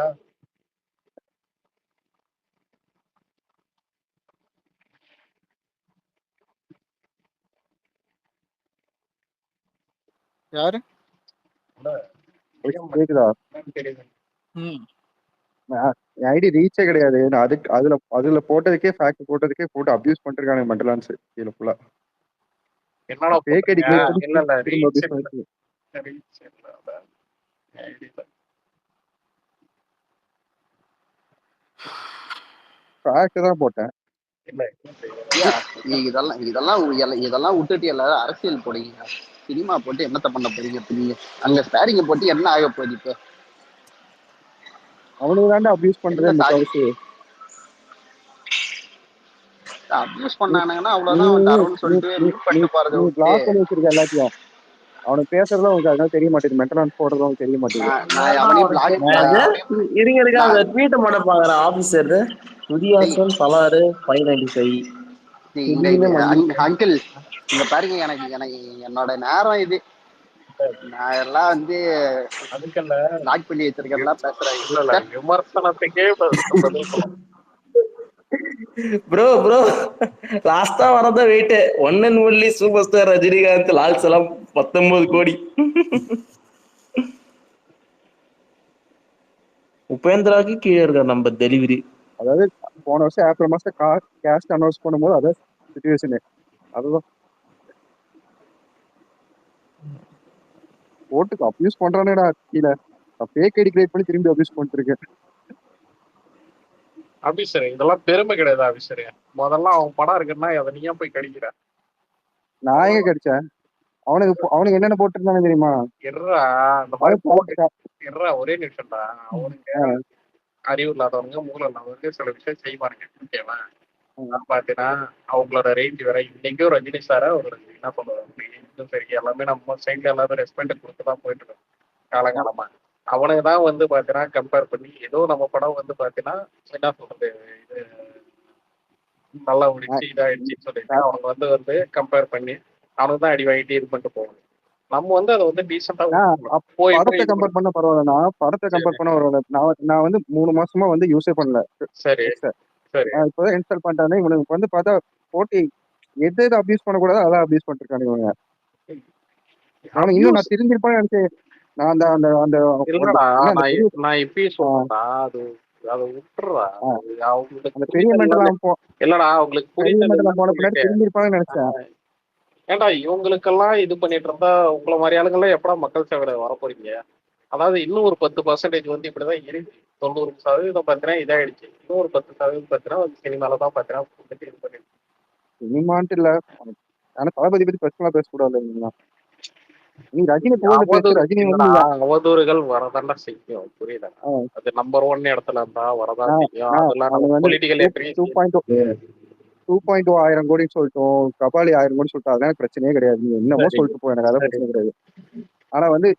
யாரு கேக்குதா? ஐடி ரீச்சே கிடையாது. அதுக்கு அதுல போட்டதுக்கே ஃபேக்ட் போட்டதுக்கே போட்டு அபியூஸ் பண்ணிருக்கானுங்க மென்டலான்ஸ் கீழ ஃபுல்லா. என்னடா ஃபேக் ஐடி கிரியேட் பண்ணி இல்ல ரீச் ஃபேக்ட் தான் போட்டேன். இதெல்லாம் விட்டுட்டு எல்லாரும் அரசியல் போடுங்க. சினிமா போட்டு என்னத்த பண்ண போறீங்க? நீங்க அங்க ஸ்பேரிங்க போட்டு என்ன ஆக போகுது? இப்ப அவனுக்கு தாண்டா அபியூஸ் பண்றது. அபியூஸ் பண்ணானுங்கன்னா அவ்வளவுதான் தரோன்னு சொல்லிட்டு மியூட் பண்ணிட்டு போறது. பிளாக் பண்ணி வச்சிருக்க எல்லாத்தையும். அவனுக்கு பேசுறதும் உங்களுக்கு அதனால தெரிய மாட்டேங்குது, மென்டலான்ஸ் போடுறதும் தெரிய மாட்டேங்குது. இருங்க அந்த ட்வீட் மட்டும் பாக்குறேன். ஆபீசர் சுதியாசன் பலாறு 595. அங்கிள் இங்க பாருங்க, எனக்கு என்னோட நேரம் இது. நான் எல்லாம் வந்து அதுக்கல்ல லாக் பண்ணி வச்சிருக்கேன் பேசுறேன். விமர்சனத்துக்கே ப்ரோ லாஸ்டா வரத wait 1 and only super star Rajinikanth Lal Salaam 19 கோடி. உபேந்திராக்கு கீழே இருக்க நம்ம டெலிவரி. அதாவது போன வருஷம் ஏப்ரல் மாசம் கேஸ்ட் அனௌன்ஸ் பண்ணும்போது அதான் சிச்சுவேஷன். அதுதான் ஓட்டுக்கு அபியூஸ் பண்றானேடா கீழே. ஃபேக் ஐடி கிரியேட் பண்ணி திரும்பி அபியூஸ் பண்ணிட்டு இருக்கேன். ஆபீசர் இதெல்லாம் பெருமை கிடையாது ஆபீசர். முதல்ல அவன் படம் இருக்குன்னா அதை நீ ஏன் போய் கடிக்கிற? நான் எங்க கிடைச்சேன்? அவனுக்கு என்னென்ன போட்டிருந்தானு தெரியுமா? இருறா அந்த அது மாதிரி போட்டு போட்டுட்டா. இருறா ஒரே நிமிஷம்டா. அவனுங்க அறிவு இல்லாதவங்க மூளை இல்லாதவங்க சில விஷயம் செய்வானுங்க. ஓகேவா? பாத்தீங்கன்னா அவங்களோட ரேஞ்ச் வேற. இன்னைக்கும் ரஜினி சார ஒரு என்ன சொல்றது சரி எல்லாமே நம்ம சைட்ல எல்லாரும் ரெஸ்பெக்ட் கொடுத்துதான் போயிட்டு இருக்கோம் காலகாலமா. அவனுக்கு தான் வந்து பாத்தீங்கன்னா கம்பேர் பண்ணி ஏதோ நம்ம படம் வந்து பாத்தீங்கன்னா என்ன சொல்றது இது நல்லா ஓடிச்சு இதாயிடுச்சுன்னு சொல்லிட்டு அவங்க வந்து கம்பேர் பண்ணி அவனுக்கு தான் அடி வாங்கிட்டு இது பண்ணிட்டு போவாங்க. நம்ம வந்து அதை வந்து டீசெண்டா போய் படத்தை கம்பேர் பண்ண பரவாயில்லண்ணா. படத்தை கம்பேர் பண்ண பரவாயில்ல. நான் வந்து 3 மாசமா வந்து யூஸே பண்ணல. சரி சரி இப்பதான் இன்ஸ்டால் பண்ணிட்டானே. இவனுக்கு வந்து பார்த்தா போட்டி எது அபியூஸ் பண்ணக்கூடாது அதான் அபியூஸ் பண்ணிருக்காங்க இவங்க. அவனுக்கு இன்னும் நான் திரும்பிருப்பான்னு நினைச்சேன். நான் அந்த அந்த அந்த இல்லடா நான் இப்பயும் சொல்றேன்டா அது அதை விட்டுறா. அந்த பெரிய மெண்டல் இல்லடா அவங்களுக்கு போன பின்னாடி திரும்பிருப்பான்னு நினைச்சேன். ஏன்டா இவங்களுக்கெல்லாம் இது பண்ணிட்டு இருந்தா உங்களை மாதிரி ஆளுங்கெல்லாம் எப்படா மக்கள் சேவை வர போறீங்க? அதாவது இன்னும் ஒரு 10% வந்து இப்படிதான் இருக்கு. 90% பாத்தீங்கன்னா இதாயிடுச்சு. இன்னும் ஒரு 10% பாத்தீங்கன்னா சினிமாலதான் பாத்தீங்கன்னா இது பண்ணிட்டு சினிமான்ட்டு இல்ல. ஆனா தளபதி பத்தி பர்சனலா பேசக்கூடாது. நீ ரஜினி ரஜினி அவதூறுகள் வரதாண்டா செய்யும். புரியுதா? அது நம்பர் 1 இடத்துல இருந்தா வரதான் செய்யும். அதெல்லாம் பொலிட்டிக்கல் 2.0 1000 கோடின்னு சொல்லிட்டோம். கபாலி 1000 கோடி சொல்லிட்டோம். அதெல்லாம் பிரச்சனையே கிடையாது. நீ என்னமோ சொல்லிட்டு போ, எனக்கு அதான் பிரச்சனை கிடையாது. ஆனா வந்து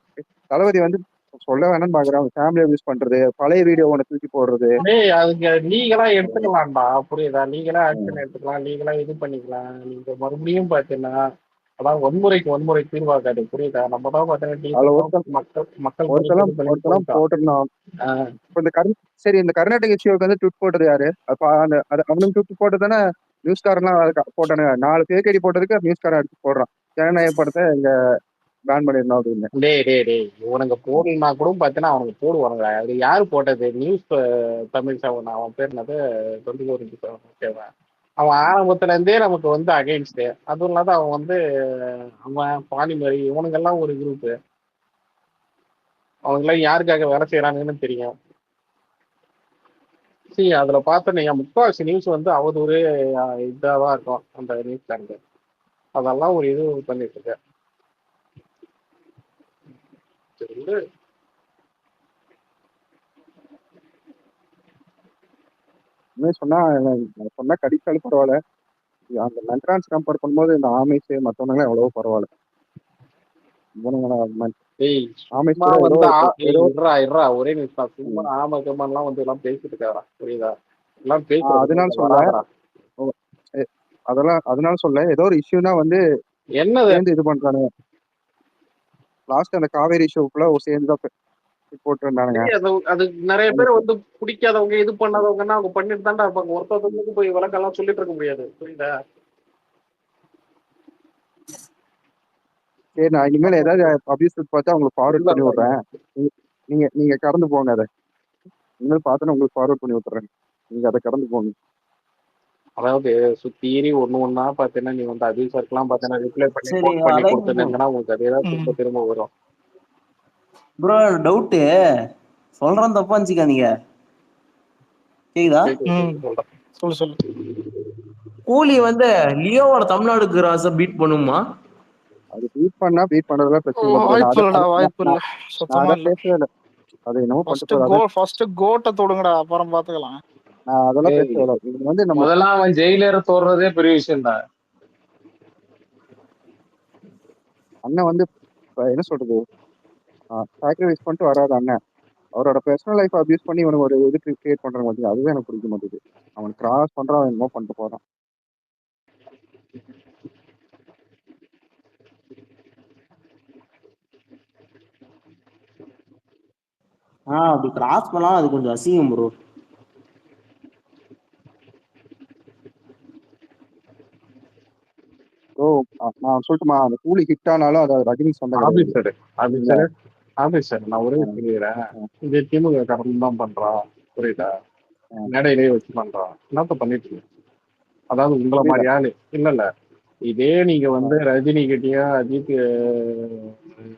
தளபதி வந்து சொல்ல வேணும்னு பாக்குறான். ஃபேமிலியை யூஸ் பண்றது, பழைய வீடியோ ஒண்ணு தூக்கி போடுறது. அதுக்கு நீங்களா எடுத்துக்கலாம்டா. புரியுதா? நீங்களா ஆக்ஷன் எடுத்துக்கலாம். நீங்களா இது பண்ணிக்கலாம். நீங்க மறுபடியும் பாத்தீங்கன்னா அதான் வன்முறை தீர்வாகாது. புரியுதா? நம்ம தான் மக்கள் போட்டிருந்தோம். சரி, இந்த கர்நாடக இஷ்யூக்கு வந்து ட்விட் போட்டது யாரு? அவனுக்கு ட்விட் போட்டதானே நியூஸ்காரெல்லாம் போட்டானு. 4 பேக் ஐடி போட்டதுக்கு நியூஸ்காரன் எடுத்து போடுறான். ஜனநாயக படத்தை இங்க பேன் பண்ணிடணும் அப்படின்னு. டேய் இவனுங்க போடலன்னா கூட பாத்தீங்கன்னா அவனுக்கு போடுவானுங்க. அது யாரு போட்டது? News Tamil seven. அவன் பேர் என்னது? 24 ஓகேவா? அவன் ஆரம்பத்துல இருந்தே நமக்கு வந்து அகைன்ஸ்ட். அதுவும் இல்லாத அவன் வந்து அவன் பாலிமரி இவனுங்கெல்லாம் ஒரு குரூப். அவங்கெல்லாம் யாருக்காக வேலை செய்யறாங்கன்னு தெரியும். சரி, அதுல பார்த்தோன்னே முக்காவாசி நியூஸ் வந்து அவதூறு இதாதான் இருக்கும். அந்த நியூஸ் சேனல் அதெல்லாம் ஒரு இது பண்ணிட்டு இருக்க. சொன்னா கடிச்சாலும் பரவாயில்ல. அந்த மென்ட்ரான்ஸ் கம்பேர் பண்ணும்போது இந்த ஆமேஸ் மத்தவங்க எவ்வளவோ பரவாயில்ல. ஒரே நிமிஷம் சும்மா ஆமக்கம்லாம் வந்து எல்லாம் பேசிட்டு இருக்காரா? புரியுதா? எல்லாம் அதனால சொல்ல ஏதோ ஒரு இஷ்யூனா வந்து என்ன இது பண்றானுங்க. லாஸ்ட் அந்த காவேரி ஷோக்குள்ள சேர்ந்துதான் போட்டுருந்தானுங்க. அது நிறைய பேர் வந்து பிடிக்காதவங்க இது பண்ணாதவங்கன்னா அவங்க பண்ணிட்டு தான்டா இருப்பாங்க. ஒருத்தவங்களுக்கு போய் விளக்கெல்லாம் சொல்லிட்டு இருக்க முடியாது. புரியுதா? சரி, நான் இனிமேல் ஏதாவது அபியூஸ் பார்த்தா உங்களுக்கு ஃபார்வர்ட் பண்ணி விடுறேன். நீங்க கடந்து போங்க. அதை இனிமேல் பார்த்தோன்னா உங்களுக்கு ஃபார்வர்ட் பண்ணி விட்டுறேன். நீங்க அதை கடந்து போங்க. அதாவது சுத்தீரி ஒண்ணா பாத்தீங்கன்னா நீ வந்து அபியூசர்க்கெல்லாம் பாத்தீங்கன்னா ரிப்ளை பண்ணி கொடுத்துருந்தீங்கன்னா உங்களுக்கு அதே தான் திரும்ப வரும். ப்ரோ டவுட் சொல்றேன், தப்பா நினைச்சுக்காதீங்க. கேக்குதா? சொல்லு. கூலி வந்து லியோவோட தமிழ்நாடு கிராஸ பீட் பண்ணுமா? அது பீட் பண்றதுல பிரச்சனை வாய்ப்பு இல்ல. சுத்தமா இல்ல. பேசவே இல்ல. அது என்னமோ ஃபர்ஸ்ட் கோட்ட தொடுங்கடா, அப்புறம் பாத்துக்கலாம். நான் அதெல்லாம் பேசவே. இது வந்து நம்ம முதல்ல அவன் ஜெயிலர் தோடுறதே பெரிய விஷயம்டா. அண்ணன் வந்து என்ன சொல்றது, சாக்ரிஃபைஸ் பண்ணிட்டு வராது அண்ணன். அவரோட பர்சனல் லைஃப் அபியூஸ் பண்ணி இவனுக்கு ஒரு இது கிரியேட் பண்ற மாதிரி அதுவே எனக்கு பிடிக்க மாட்டேது. அவன் கிராஸ் பண்றான், என்னமோ பண்ணிட்டு போறான். அப்படி கிராஸ் பண்ணலாம், அது கொஞ்சம் அசிங்கம் ப்ரோ. நான் சொல்லட்டுமா, அந்த கூலி ஹிட் ஆனாலும் அது ரஜினி சொந்த ஆபீசர் நான் ஒரே சொல்லிடுறேன். இது திமுக காரணம் தான் பண்றான். புரியுதா? மேடையிலேயே வச்சு பண்றான். என்னத்த பண்ணிட்டு இருக்கு? அதாவது உங்களை மாதிரி ஆளு இல்ல இதே நீங்க வந்து ரஜினி கிட்டயோ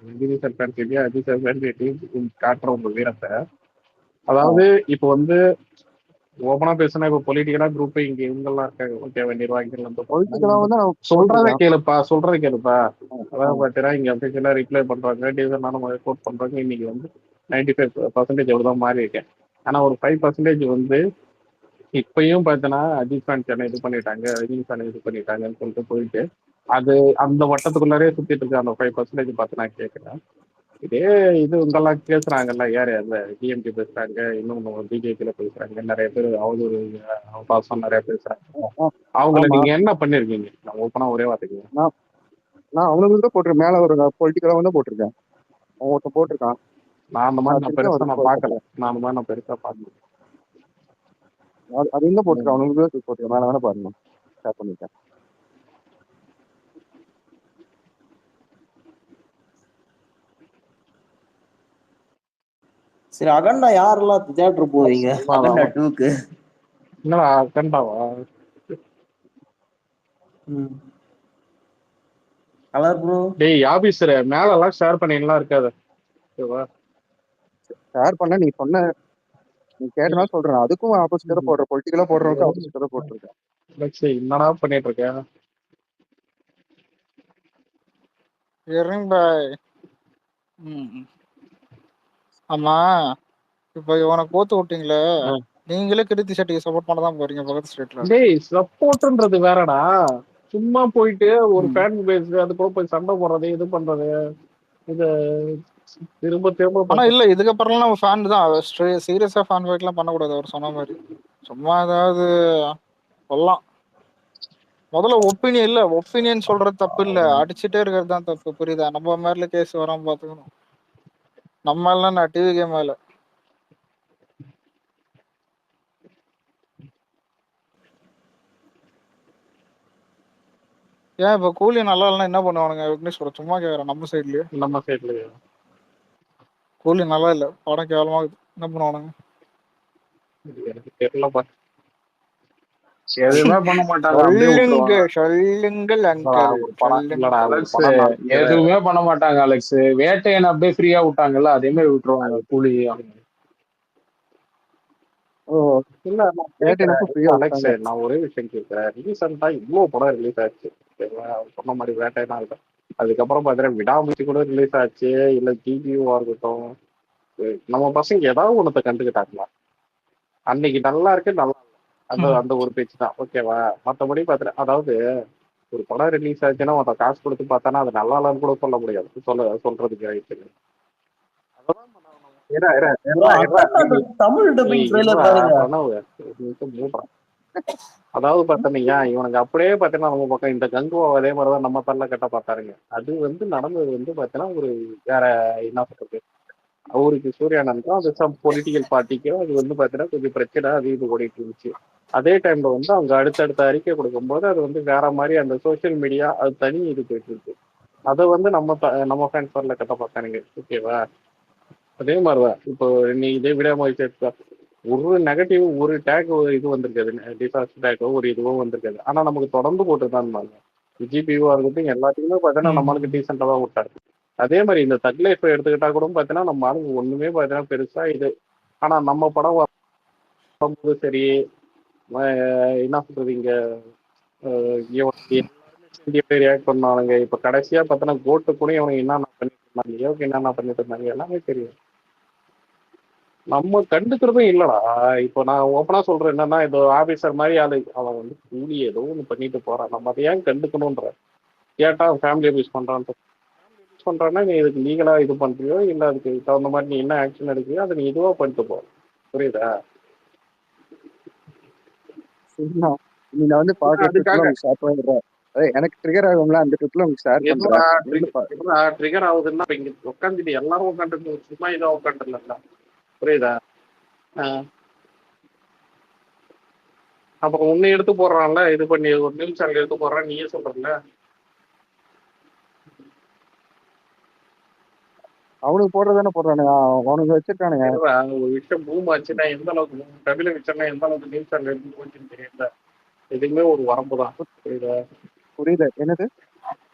ரஜினி சர்க்கார் கிட்டயோ அஜித் சர்க்கார் கிட்டயும் காட்டுற உங்க வீரத்தை, அதாவது இப்ப வந்து ஓப்பனா பேசுனா இப்ப பொலிட்டிக்கலா குரூப் இங்க இவங்கெல்லாம் இருக்காங்க. ஓகேவா, நிர்வாகிகள் வந்து பொலிட்டிக்கலா வந்து நான் சொல்றதை போட்டிருக்கேன். கேளுப்பா. ஆ, அதாவது ஆ. பாத்தீங்கன்னா இங்க அபிஷியலா ரிப்ளை பண்றாங்க, டீசனான கோட் பண்றாங்க. இன்னைக்கு வந்து 95% எவ்வளவுதான் மாறி இருக்கேன். ஆனா ஒரு 5% வந்து இப்பயும் பார்த்தோன்னா அஜித் கான் சேனல் இது பண்ணிட்டாங்க, ரஜினி சேனல் இது பண்ணிட்டாங்கன்னு சொல்லிட்டு போயிட்டு அது அந்த வட்டத்துக்குள்ளாரே சுத்திட்டு இருக்க அந்த 5% பார்த்து நான் கேட்கிறேன். இதே இது இங்கெல்லாம் பேசுறாங்கல்ல, யாரு அந்த டிஎம்கே பேசுறாங்க, இன்னும் பிஜேபியில பேசுறாங்க, நிறைய பேர் அவதூறு அவகாசம் நிறைய பேசுறாங்க. ஆ, அவங்கள ஆமா. நீங்க என்ன பண்ணிருக்கீங்க? நான் ஓப்பனா ஒரே வார்த்தைக்கு நான் நான் அவனுக்கு தான் போட்டிருக்கேன். மேல ஒரு பொலிட்டிக்கலா வந்து போட்டிருக்கேன். அவன் ஒருத்தன் போட்டிருக்கான். நான் அந்த மாதிரி நான் திருப்பியும் பெருசா அவருக்கு நான் பார்க்கல. நான் அந்த மாதிரி நான் பெருசா பார்க்கல. அது எங்க போட்டிருக்கான்? அவனுக்கு தான் போட்டிருக்கேன். மேல வேணா பாருங்க, ஷேர் பண்ணிருக்கேன். சரி, அகண்டா யாரெல்லாம் தியேட்டர் போவீங்க? அகண்டா 2க்கு என்னடா கண்டாவா? கலர் ப்ரோ டேய் ஆபீசர் மேல எல்லாம் ஷேர் பண்ணிலாம் இருக்காது. ஓகேவா? ஷேர் பண்ண நீ சொன்ன, நீ கேட்டனா சொல்றேன். அதுக்கும் ஆப்போசிட்டா தான் போடுறேன். பொலிட்டிக்கலா போடுறவங்க ஆப்போசிட்டா தான் போட்டிருக்கேன். என்னடா பண்ணிட்டு இருக்கேன்? இருங்க பாய். ஆமா, இப்ப இவனை கோத்து விட்டீங்களே, நீங்களே கிருத்தி சட்டிக்கு சப்போர்ட் பண்ண தான் போறீங்க பக்கத்து ஸ்டேட்ல. டேய் சப்போர்ட்ன்றது வேறடா. சும்மா போயிட்டு ஒரு ஃபேன் பேஸ் அதுக்கப்புறம் போய் சண்டை போடுறது, இது பண்றது, இது திரும்ப திரும்ப ஆனா இல்ல, இதுக்கப்புறம் நம்ம ஃபேன் தான், சீரியஸா ஃபேன் ஃபைட்லாம் பண்ணக்கூடாது அவர் சொன்ன மாதிரி. சும்மா ஏதாவது சொல்லலாம். முதல்ல ஒப்பீனியன் இல்ல, ஒப்பீனியன் சொல்றது தப்பு இல்ல, அடிச்சுட்டே இருக்கிறது தான் தப்பு. புரியுதா? நம்ம மேல கேஸ் வராம பாத்துக்கணும். நம்ம எல்லாம் நான் டிவி கேம் மேல. ஏன் இப்ப கூலி நல்லா இல்லைன்னா என்ன பண்ணுவானுங்க? விக்னேஸ்வர சும்மா கேக்குறேன். நம்ம சைட்லயே நம்ம சைட்லயே கூலி நல்லா இல்ல, படம் கேவலமா இருக்குது. என்ன பண்ணுவானுங்க? எனக்கு தெரியலப்பா. எதுவுமே பண்ண மாட்டாங்க, அப்படியே விட்டுருவாங்க. சொல்லுங்கள் அங்கிள், ஒரு படம் இல்லடா, ஒரு சொல்லுங்கள். படம் எதுவுமே பண்ண மாட்டாங்க அலெக்ஸ். வேட்டையன் அப்படியே ஃப்ரீயா விட்டாங்கல்ல, அதே மாதிரி விட்டுருவாங்க கூலி. ஓ, இல்ல நான் கேட்கிறேன் வேட்டையனுக்கும் ஃப்ரீயா அலெக்ஸ், விட்டாங்க. நான் ஒரே விஷயம் கேட்கிறேன். ரீசெண்டா இவ்வளவு படம் ரிலீஸ் ஆச்சு, சொன்ன மாதிரி வேட்டையனா இருக்கட்டும், அதுக்கப்புறம் பாத்தீங்கன்னா விடாமுயற்சி கூட ரிலீஸ் ஆச்சு, இல்ல ஜிபியூவா இருக்கட்டும், நம்ம பசங்க ஏதாவது ஒன்றத்தை கண்டுக்கிட்டாங்களா? அன்னைக்கு நல்லா இருக்கு, நல்லா அந்த அந்த ஒரு பேச்சு தான். ஓகேவா? மற்றபடி பார்த்துட்டு அதாவது ஒரு படம் ரிலீஸ் ஆச்சுன்னா மற்ற காசு கொடுத்து பார்த்தானா அது நல்லா இல்லைன்னு கூட சொல்ல முடியாது, சொல்றதுக்கு ஆயிடுச்சு. தமிழ் டப்பிங் ட்ரெய்லர் பாருங்க. அதாவது பார்த்தீங்கன்னா இவனுக்கு அப்படியே பார்த்தீங்கன்னா நம்ம பக்கம் இந்த கங்குவா அதே மாதிரிதான் நம்ம தள்ள கட்ட பார்த்தாருங்க. அது வந்து நடந்தது வந்து பார்த்தீங்கன்னா ஒரு வேற என்ன சொல்றது, அவருக்கு சூர்யானந்தம் அது சம் பொலிட்டிக்கல் பார்ட்டிக்கோ அது வந்து பார்த்தீங்கன்னா கொஞ்சம் பிரச்சனை அது இது ஓடிட்டு இருந்துச்சு. அதே டைம்ல வந்து அவங்க அடுத்தடுத்த அறிக்கை கொடுக்கும்போது அது வந்து வேற மாதிரி அந்த சோசியல் மீடியா அது தனி இது போயிட்டு இருக்கு. அதை வந்து நம்ம ஃபேன்ஸ் வரல கட்ட பார்த்தானுங்க. ஓகேவா? அதே மாதிரிதான் இப்போ நீ இதே விடாமுயற்சி ஒரு நெகட்டிவ் ஒரு டேக் இது வந்திருக்காது, டிசாஸ்டர் டேக்கோ ஒரு இதுவோ வந்திருக்காது. ஆனா நமக்கு தொடர்ந்து போட்டுதான் இருந்தாங்க. ஜிபியூவா இருக்கட்டும் எல்லாத்துக்குமே பார்த்தீங்கன்னா நம்மளுக்கு டீசெண்டா தான் விட்டாரு. அதே மாதிரி இந்த தக் லைஃப் எடுத்துக்கிட்டா கூட பார்த்தீங்கன்னா நம்ம ஆளுங்க ஒண்ணுமே பார்த்தீங்கன்னா பெருசா இது. ஆனா நம்ம படம் வரும்போது சரி, என்ன சொல்றது, இங்க ரியாக்ட் பண்ணானுங்க. இப்ப கடைசியா பார்த்தோன்னா கோட்டு கூட இவனுக்கு என்னென்ன பண்ணிட்டு இருந்தாங்க, யோகி என்னென்ன பண்ணிட்டு இருந்தாங்க எல்லாமே தெரியும். நம்ம கண்டுக்கிறதும் இல்லடா. இப்போ நான் ஓப்பனா சொல்றேன் என்னன்னா, இது ஆபீசர் மாதிரி அவன் வந்து கூலி ஏதோ ஒன்று பண்ணிட்டு போறான், நம்ம அதை ஏன் கண்டுக்கணும்ன்ற. கேட்டா ஃபேமிலி அபியூஸ் பண்றான்னா நீ இதுக்கு லீகலா இது பண்றியோ இல்ல அதுக்கு தகுந்த மாதிரி நீ என்ன ஆக்ஷன் எடுக்கிறியோ அதை நீ இதுவா பண்ணிட்டு போ. புரியுதா? நீ நான் வந்து பாக்குற ட்ரிப்ல உங்களுக்கு ஷேர் பண்ணிடுறேன். எனக்கு ட்ரிகர் ஆகும்ல, அந்த ட்ரிப்ல உங்களுக்கு ஷேர் பண்றேன். ட்ரிகர் ஆகுதுன்னா இங்க உட்காந்துட்டு எல்லாரும் உட்காந்துட்டு சும்மா இதா உட்காந்துல. புரியுதா? அப்புறம் உன்னை எடுத்து போடுறான்ல, இது பண்ணி ஒரு நியூஸ் சேனல் எடுத்து போடுறான், நீயே சொல்றல. அவனுக்கு போடுறதானே போடுறானுங்க, அவனுக்கு வச்சிருக்கானுங்க. ஒரு விஷயம் பூம் ஆச்சுன்னா எந்த அளவுக்கு தமிழ வச்சோம்னா எந்த அளவுக்கு நியூஸ் சேனல் எடுத்து போச்சுன்னு தெரியல. எதுவுமே ஒரு வரம்பு தான். புரியுதா? புரியல என்னது?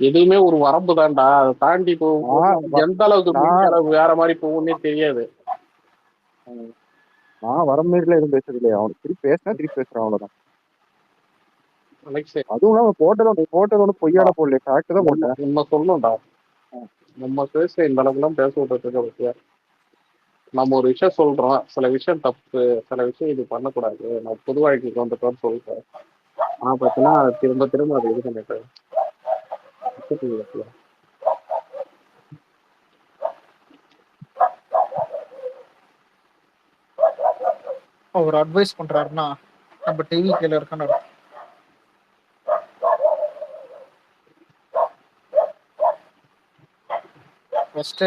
எதுவுமே ஒரு வரம்பு தான்டா, அதை தாண்டி போகும் எந்த அளவுக்கு வேற மாதிரி போகும்னே தெரியாது. நான் வர மாரிலாம் எதுவும் பேசுறது இல்லையா, அவனுக்கு திருப்பி பேசுறேன் அவ்வளவுதான். அலெக்ஸ் அதுவும் இல்லாம போட்டது ஒன்றும் பொய்யாட போடல, ஃபேக்ட் தான் போட்டேன். நம்ம சொல்லணும்டா, நம்ம பேச இந்த அளவுக்குலாம் பேச விட்டுட்டு பத்தியா. நம்ம ஒரு விஷயம் சொல்றோம், சில விஷயம் தப்பு, சில விஷயம் இது பண்ணக்கூடாது, நான் பொது வாழ்க்கைக்கு வந்துட்டோம்னு சொல்லிட்டேன். ஆனா பார்த்தீங்கன்னா திரும்ப திரும்ப அதை இது பண்ணிட்டேன். அவர் அட்வைஸ் பண்றாருன்னா நம்ம டிவி கீழ இருக்கணும். ஃபர்ஸ்ட்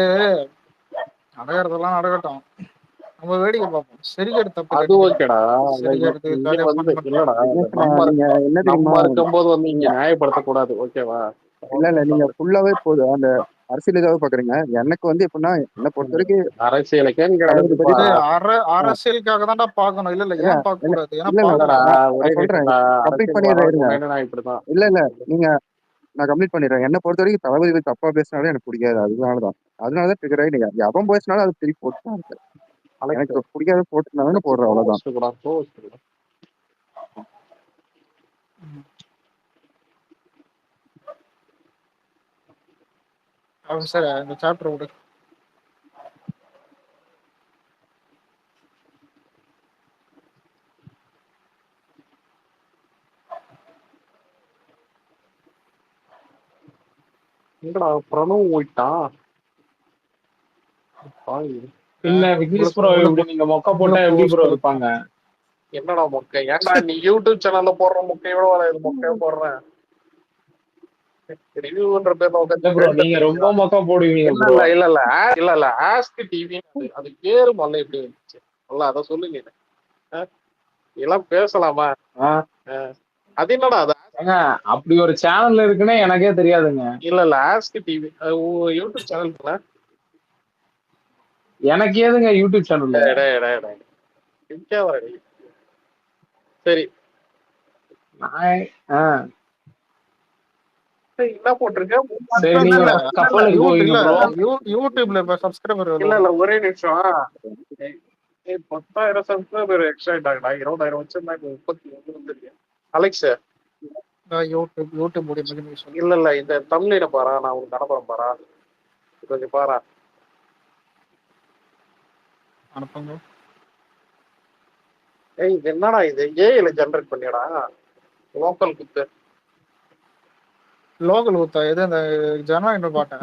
நடக்கிறதெல்லாம் நடக்கட்டும், நம்ம வேடிக்கை பார்ப்போம். சிரிக்கிறது தப்பு அது கிடையாது. ஓகேடா. சிரிக்கிறது இங்க ஜாலியா வந்து ஃபன் பண்றது. இல்லடா, நம்ம நீங்க என்ன தெரியுமா, நம்ம இருக்கும்போது வந்து இங்க நியாயப்படுத்தக்கூடாது, ஓகேவா? இல்ல நீங்க ஃபுல்லாவே போதும் அந்த அரசியல் ஏதாவது பாக்குறீங்க. எனக்கு வந்து எப்படின்னா, என்ன பொறுத்த வரைக்கும் அரசியலுக்கேன்னு தளபதி பத்தி கிடையாதுப்பா. அரசியலுக்காக தான்டா பாக்கணும். இல்ல இல்ல ஏன் பார்க்க கூடாது? ஏன்னா இல்ல இல்லடா, ஒரே நான் சொல்றேன், நிமிஷம்டா. கம்ப்ளீட் அரசியல் பண்ணிடுறேன் இருங்க. வரதுக்கு நான் இப்படிதான். இல்ல நீங்க நான் கம்ப்ளீட் பண்ணிடுறேன். என்ன பொறுத்த வரைக்கும் தளபதி பத்தி தப்பா பேசினாலே எனக்கு பிடிக்காது. அதனாலதான் ட்ரிகர் ஆகி நீங்க அவன் பேசினாலும் அது திருப்பி போட்டு தான் இருக்கேன். எனக்கு பிடிக்காத போட்டுனாலும் போடுறேன், அவ்வளவுதான். சார் இந்த சாப்டர் விடு. எங்கடா பிரணவ் போயிட்டான்? இல்ல விக்னேஷ் ப்ரோ, இப்படி நீங்க மொக்க போட்டா எப்படி ப்ரோ இருப்பாங்க? என்னடா மொக்கை? ஏன்டா நீ யூடியூப் சேனல்ல போடுற மொக்கையோட வர இது மொக்கையா போடுறேன். ரிவ்யூன்ற பேர்ல நீங்க ரொம்ப மொக்க போடுவீங்க. இல்ல ஆஸ்க் டிவி அது பேரு முதல்ல எப்படி வந்துச்சு? அத சொல்லுங்க. எல்லாம் பேசலாமா? அது என்னடா அது? அப்படி ஒரு சேனல் இருக்குன்னு எனக்கே தெரியாதுங்க. இல்ல ஆஸ்க் டிவி யூடியூப் சேனல். எனக்கு ஏதுங்க யூடியூப் சேனல்? சரி, என்ன போட்டிருக்கேன்? யூடியூப்ல சப்ஸ்கிரைபர் இல்ல ஒரே நிமிஷம். 10,000 சப்ஸ்கிரைபர் எக்ஸ்ட்ரா ஆயிட்டாங்கடா. 20,000 வச்சிருந்தாங்க, 31 வந்துருக்கு. அலெக்ஸ் யூடியூப் இல்ல இந்த தமிழ்ல பாரா, நான் உங்களுக்கு அனுப்புறேன் பாரா, கொஞ்சம் பாரா. அனுப்புங்க. இது என்னடா இது? ஏஐல ஜெனரேட் பண்ணியடா? லோக்கல் குத்து எது இந்த ஜனநாயகம் பாட்டேன்.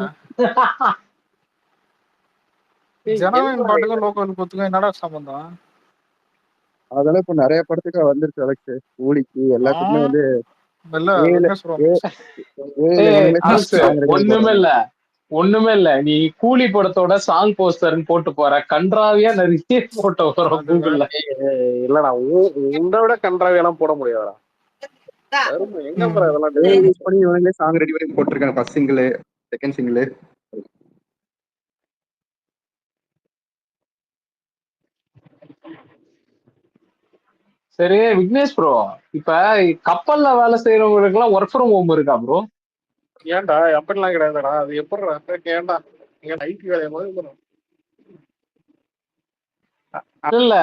ஜனநாயகம் பாட்டுக்கும் லோக்கல் குத்துக்கும் என்னடா சம்பந்தம்? அதெல்லாம் இப்ப நிறைய படத்துக்கு வந்துருச்சு அலெக்ஸ். கூலிக்கு எல்லாத்துக்குமே வந்து ஒண்ணுமே இல்ல. நீ கூலி படத்தோட சாங் போஸ்டர்னு போட்டு போற, கன்றாவியா நிறைய போட்டோ வரும் கூகுள்ல. இல்லடா, உண்டை விட கன்றாவியெல்லாம் போட முடியாதா? எங்க யூஸ் பண்ணி இவங்களே சாங் ரெடி பண்ணி போட்டிருக்காங்க. First single, second single. சரி விக்னேஷ் ப்ரோ, இப்ப கப்பல்ல வேலை செய்யறவங்களுக்கு எல்லாம் ஒர்க் ஃப்ரம் ஹோம் இருக்கா ப்ரோ? ஏன்டா அப்படிலாம் கிடையாதுடா. அது எப்படி? ஏன்டா இங்க நைட் வேலையை போது இல்ல,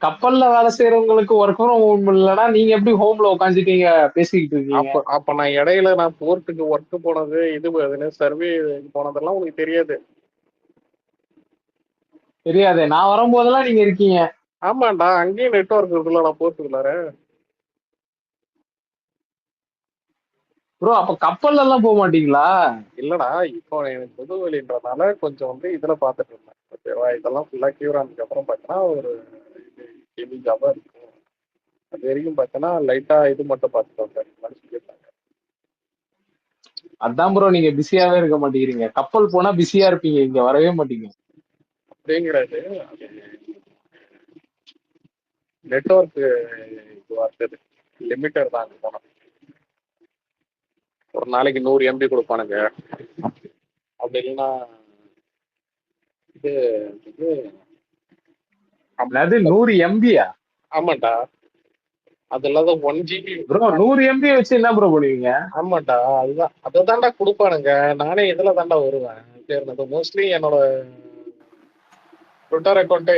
கப்பல்ல வேலை செய்யறவங்களுக்கு ஒர்க் ஃப்ரம் ஹோம் இல்லனா நீங்க எப்படி ஹோம்ல உட்காந்துட்டீங்க பேசிக்கிட்டு இருக்கீங்க? அப்ப நான் இடையில போர்ட்டுக்கு ஒர்க் போனது, இது சர்வே போனதெல்லாம் உங்களுக்கு தெரியாது? தெரியாது. நான் வரும்போதெல்லாம் நீங்க இருக்கீங்க. ஆமாண்டா, அங்கேயும் நெட்வொர்க் இருக்குல்ல, நான் போர்ட்டுக்குள்ளார. ப்ரோ அப்ப கப்பல்ல எல்லாம் போக மாட்டீங்களா? இல்லடா, இப்போ எனக்கு பொது வழின்றதுனால கொஞ்சம் இதுல பாத்துட்டு இருந்தேன். ஓகேவா? இதெல்லாம் ஃபுல்லா கியூர் ஆனதுக்கு அப்புறம் பார்த்தீங்கன்னா ஒரு கேள்வி ஜாபா இருக்கும். அது வரைக்கும் பார்த்தீங்கன்னா லைட்டா இது மட்டும் பார்த்துட்டு வந்தேன் சொல்லியிருந்தாங்க. அதான் ப்ரோ, நீங்க பிஸியாவே இருக்க மாட்டேங்கிறீங்க. கப்பல் போனா பிஸியா இருப்பீங்க, இங்க வரவே மாட்டீங்க. அப்படிங்கிறது நெட்வொர்க் இதுவாகிறது லிமிட்டர் தான். அங்க போனோம் ஒரு நாளைக்கு 100 MB கொடுப்பானுங்க. அப்படி இல்லைன்னா இது 100 MBயா? ஆமாண்டா, அது இல்லாத 1 GB. ப்ரோ 100 MB வச்சு என்ன ப்ரோ பண்ணுவீங்க? ஆமாண்டா, அதுதான் அதை தாண்டா கொடுப்பானுங்க. நானே இதுல தாண்டா வருவேன். மோஸ்ட்லி என்னோட ட்விட்டர் அக்கௌண்ட்டு